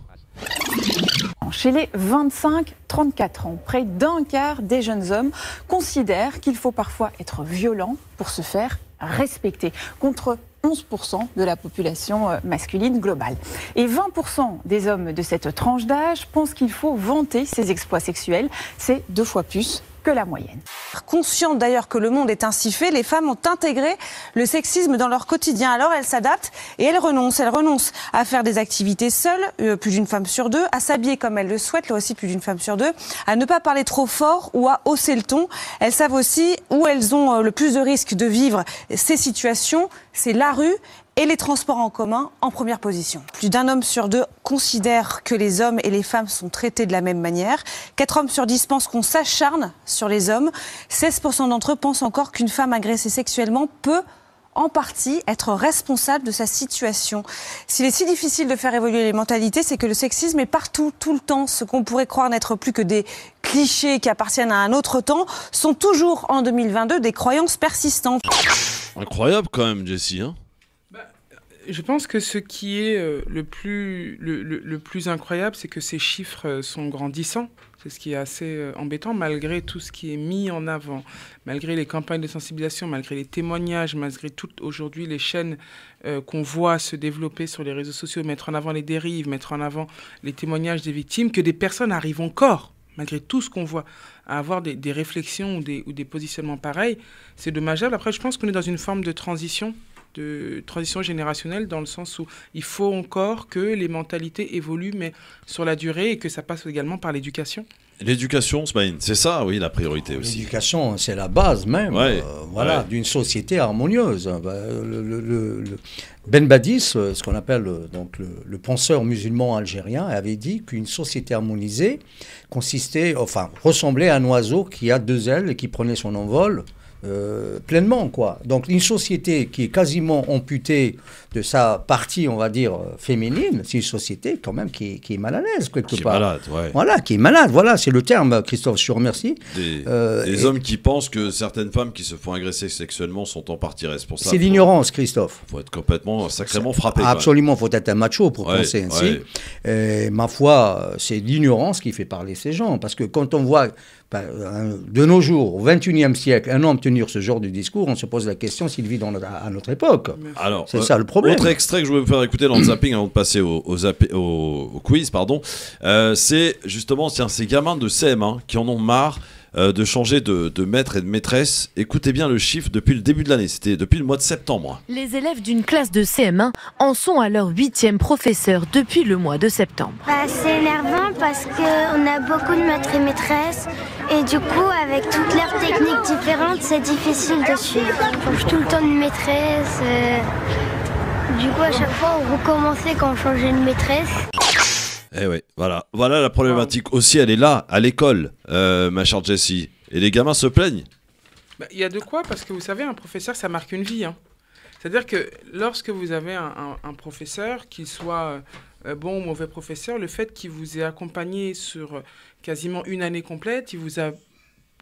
Chez les 25-34 ans, près d'un quart des jeunes hommes considèrent qu'il faut parfois être violent pour se faire respecter, contre 11% de la population masculine globale. Et 20% des hommes de cette tranche d'âge pensent qu'il faut vanter ses exploits sexuels. C'est 2 fois plus que la moyenne. Conscientes d'ailleurs que le monde est ainsi fait, les femmes ont intégré le sexisme dans leur quotidien. Alors elles s'adaptent et elles renoncent. Elles renoncent à faire des activités seules, plus d'une femme sur 2, à s'habiller comme elles le souhaitent, là aussi plus d'une femme sur 2, à ne pas parler trop fort ou à hausser le ton. Elles savent aussi où elles ont le plus de risques de vivre ces situations. C'est la rue et les transports en commun en première position. Plus d'un homme sur 2 considère que les hommes et les femmes sont traités de la même manière. 4 hommes sur 10 pensent qu'on s'acharne sur les hommes. 16% d'entre eux pensent encore qu'une femme agressée sexuellement peut en partie être responsable de sa situation. S'il est si difficile de faire évoluer les mentalités, c'est que le sexisme est partout, tout le temps. Ce qu'on pourrait croire n'être plus que des clichés qui appartiennent à un autre temps sont toujours en 2022 des croyances persistantes. Incroyable quand même, Jessie, hein. Je pense que ce qui est le plus incroyable, c'est que ces chiffres sont grandissants. C'est ce qui est assez embêtant, malgré tout ce qui est mis en avant, malgré les campagnes de sensibilisation, malgré les témoignages, malgré toutes aujourd'hui les chaînes qu'on voit se développer sur les réseaux sociaux, mettre en avant les dérives, mettre en avant les témoignages des victimes, que des personnes arrivent encore, malgré tout ce qu'on voit, à avoir des réflexions ou des positionnements pareils. C'est dommageable. Après, je pense qu'on est dans une forme de transition générationnelle, dans le sens où il faut encore que les mentalités évoluent, mais sur la durée, et que ça passe également par l'éducation. L'éducation, Smaïn, c'est ça, oui, la priorité aussi. L'éducation, c'est la base même, d'une société harmonieuse. Ben Badis, ce qu'on appelle donc le penseur musulman algérien, avait dit qu'une société harmonisée ressemblait à un oiseau qui a 2 ailes et qui prenait son envol pleinement, quoi. Donc une société qui est quasiment amputée de sa partie, on va dire, féminine, c'est une société quand même qui est mal à l'aise quelque part. Malade, ouais. Voilà, qui est malade, voilà, c'est le terme, Christophe, je te remercie. Des hommes qui pensent que certaines femmes qui se font agresser sexuellement sont en partie responsables. C'est l'ignorance, Christophe. Il faut être complètement, sacrément frappé. Absolument, il faut être un macho pour penser ainsi. Et, ma foi, c'est l'ignorance qui fait parler ces gens, parce que quand on voit de nos jours, au XXIe siècle, un homme tenir ce genre de discours, on se pose la question s'il vit à notre époque. Alors, c'est ça le problème. Autre extrait que je voulais vous faire écouter dans le zapping avant de passer au quiz, pardon, c'est justement ces gamins de CM1 qui en ont marre de changer de maître et de maîtresse. Écoutez bien le chiffre depuis le début de l'année, c'était depuis le mois de septembre. Les élèves d'une classe de CM1 en sont à leur 8e professeur depuis le mois de septembre. C'est énervant parce qu'on a beaucoup de maîtres et maîtresses et du coup avec toutes leurs techniques différentes c'est difficile de suivre. On change tout le temps de maîtresse, du coup à chaque fois on recommençait quand on changeait de maîtresse. Eh oui, voilà la problématique aussi, elle est là, à l'école, ma chère Jessie. Et les gamins se plaignent. Il y a de quoi, parce que vous savez, un professeur, ça marque une vie. Hein. C'est-à-dire que lorsque vous avez un professeur, qu'il soit bon ou mauvais professeur, le fait qu'il vous ait accompagné sur quasiment une année complète, il vous a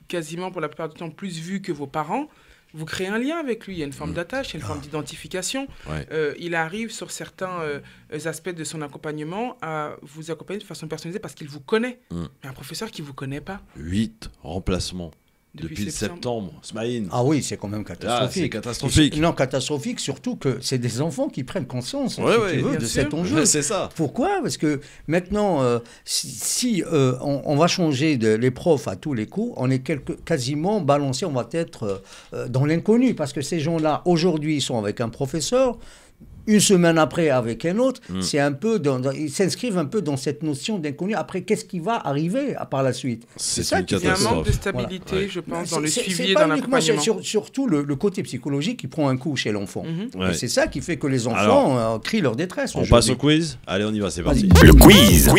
quasiment pour la plupart du temps plus vu que vos parents, vous créez un lien avec lui, il y a une forme d'attache, il y a une forme d'identification. Il arrive sur certains aspects de son accompagnement à vous accompagner de façon personnalisée parce qu'il vous connaît. Mais un professeur qui ne vous connaît pas. 8 remplacements depuis septembre. Smaïn. Ah oui, c'est quand même catastrophique. C'est catastrophique. Non, catastrophique, surtout que c'est des enfants qui prennent conscience, si tu veux, de cet enjeu. C'est ça. Pourquoi ? Parce que maintenant, si on va changer les profs à tous les coups, on est quasiment balancé, on va être dans l'inconnu. Parce que ces gens-là, aujourd'hui, ils sont avec un professeur. Une semaine après avec un autre, c'est un peu ils s'inscrivent un peu dans cette notion d'inconnu. Après, qu'est-ce qui va arriver par la suite ? C'est ça qui Il y a un manque de stabilité, je pense, dans le suivi et dans l'accompagnement. C'est surtout le côté psychologique qui prend un coup chez l'enfant. Et c'est ça qui fait que les enfants crient leur détresse. On passe au quiz ? Allez, on y va, c'est parti. Le quiz.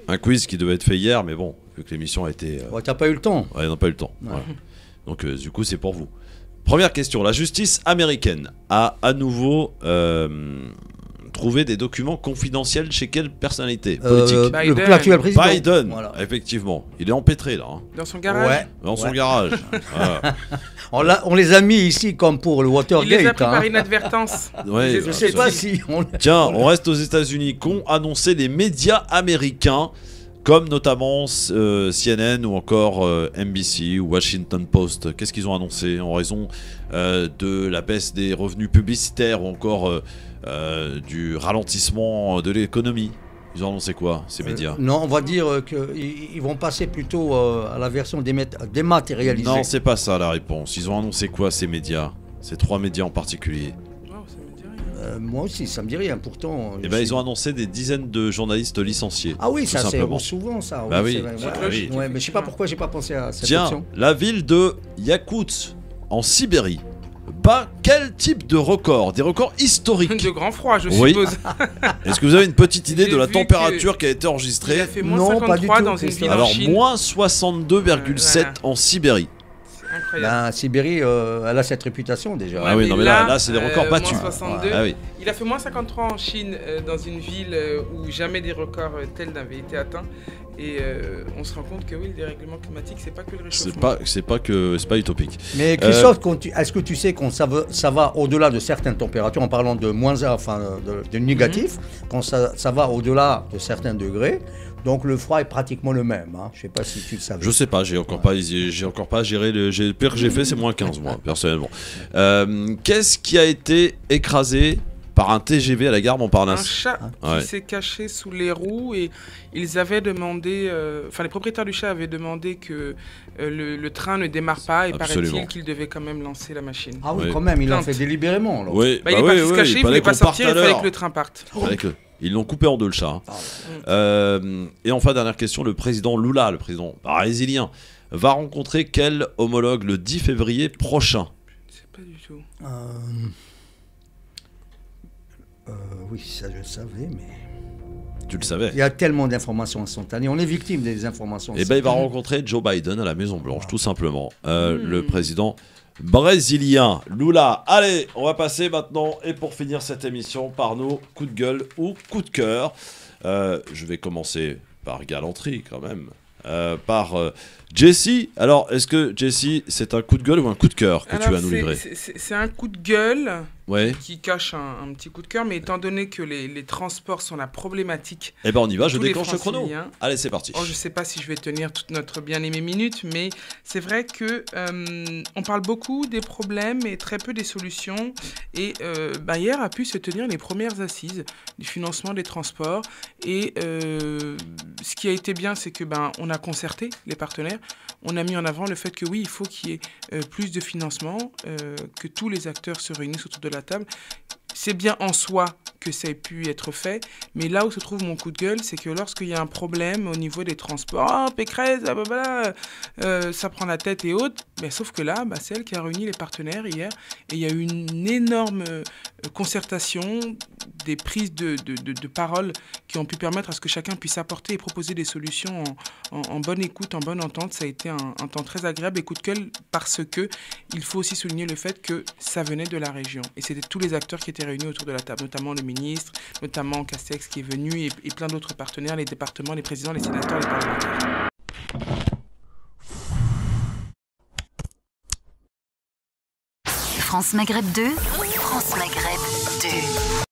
Un quiz qui devait être fait hier, mais bon, vu que l'émission a été... t'as pas eu le temps. Ouais, on n'a pas eu le temps. Voilà. Donc, du coup, c'est pour vous. Première question, la justice américaine a à nouveau trouvé des documents confidentiels chez quelle personnalité politique? L'actuel président. Biden, voilà. Effectivement. Il est empêtré là. Hein. Dans son garage. Ouais. Dans son garage. Voilà. On les a mis ici comme pour le Watergate. Il les a pris par inadvertance. Ouais, je sais pas si... Tiens, on reste aux États-Unis. Qu'ont annoncé les médias américains, comme notamment CNN ou encore NBC ou Washington Post. Qu'est-ce qu'ils ont annoncé en raison de la baisse des revenus publicitaires ou encore du ralentissement de l'économie? Ils ont annoncé quoi, ces médias? Non, on va dire qu'ils vont passer plutôt à la version dématérialisée. Non, c'est pas ça la réponse. Ils ont annoncé quoi, ces médias? Ces 3 médias en particulier? Moi aussi, ça me dit rien. Pourtant, ils ont annoncé des dizaines de journalistes licenciés. Ah oui, ça c'est souvent ça. Bah oui. Ouais, mais je sais pas pourquoi j'ai pas pensé à cette Tiens, option. la ville de Yakout, en Sibérie, bat quel type de record? Des records historiques. De grand froid, je suppose. Est-ce que vous avez une petite idée de la température qui a été enregistrée? Il a fait moins 53 dans une ville en Chine. Alors, moins 62,7 en Sibérie. La Sibérie, elle a cette réputation déjà. Ah oui, non mais là c'est des records battus. Moins 62. Ah oui. Il a fait moins 53 en Chine, dans une ville où jamais des records tels n'avaient été atteints. Et on se rend compte que oui, le dérèglement climatique, c'est pas que le réchauffement. C'est pas utopique. Mais Christophe, est-ce que tu sais qu'on ça va au-delà de certaines températures, en parlant de moins 1, enfin de négatif, quand ça va au-delà de certains degrés? Donc le froid est pratiquement le même. Hein. Je sais pas si tu le savais. Je sais pas, j'ai encore pas géré le pire que j'ai fait, c'est moins 15 moi personnellement. Qu'est-ce qui a été écrasé par un TGV à la gare Montparnasse? Un chat qui s'est caché sous les roues et ils avaient demandé, les propriétaires du chat avaient demandé que le train ne démarre pas et paraît-il qu'il devait quand même lancer la machine. Ah oui, quand même, il l'a fait délibérément. Alors. Oui, il est parti se cacher, il voulait pas sortir, il fallait que le train parte. Ils l'ont coupé en deux le chat. Et enfin, dernière question, le président Lula, le président brésilien, va rencontrer quel homologue le 10 février prochain? Je sais pas du tout. Oui, ça je le savais, mais... Tu le savais. Il y a tellement d'informations instantanées. On est victime des informations instantanées. Il va rencontrer Joe Biden à la Maison Blanche, tout simplement. Le président brésilien Lula. Allez, on va passer maintenant, et pour finir cette émission, par nos coups de gueule ou coups de cœur. Je vais commencer par galanterie quand même. Par Jessie. Alors, est-ce que Jessie, c'est un coup de gueule ou un coup de cœur que tu vas nous livrer? C'est un coup de gueule qui cache un petit coup de cœur, mais étant donné que les transports sont la problématique. Eh ben on y va, je déclenche le chrono. Allez, c'est parti. Je sais pas si je vais tenir toute notre bien-aimée minute, mais c'est vrai que on parle beaucoup des problèmes et très peu des solutions. Et hier a pu se tenir les premières assises du financement des transports. Et ce qui a été bien, c'est que on a concerté les partenaires. On a mis en avant le fait que oui, il faut qu'il y ait plus de financement, que tous les acteurs se réunissent autour de la table. C'est bien en soi que ça ait pu être fait, mais là où se trouve mon coup de gueule, c'est que lorsqu'il y a un problème au niveau des transports, Pécresse, ça prend la tête et autres, mais sauf que là, c'est elle qui a réuni les partenaires hier, et il y a eu une énorme concertation, des prises de parole qui ont pu permettre à ce que chacun puisse apporter et proposer des solutions en bonne écoute, en bonne entente. Ça a été un temps très agréable et coup de gueule parce que il faut aussi souligner le fait que ça venait de la région, et c'était tous les acteurs qui étaient réunis autour de la table, notamment le ministre, notamment Castex qui est venu et plein d'autres partenaires, les départements, les présidents, les sénateurs, les parlementaires. France Maghreb 2, France Maghreb 2.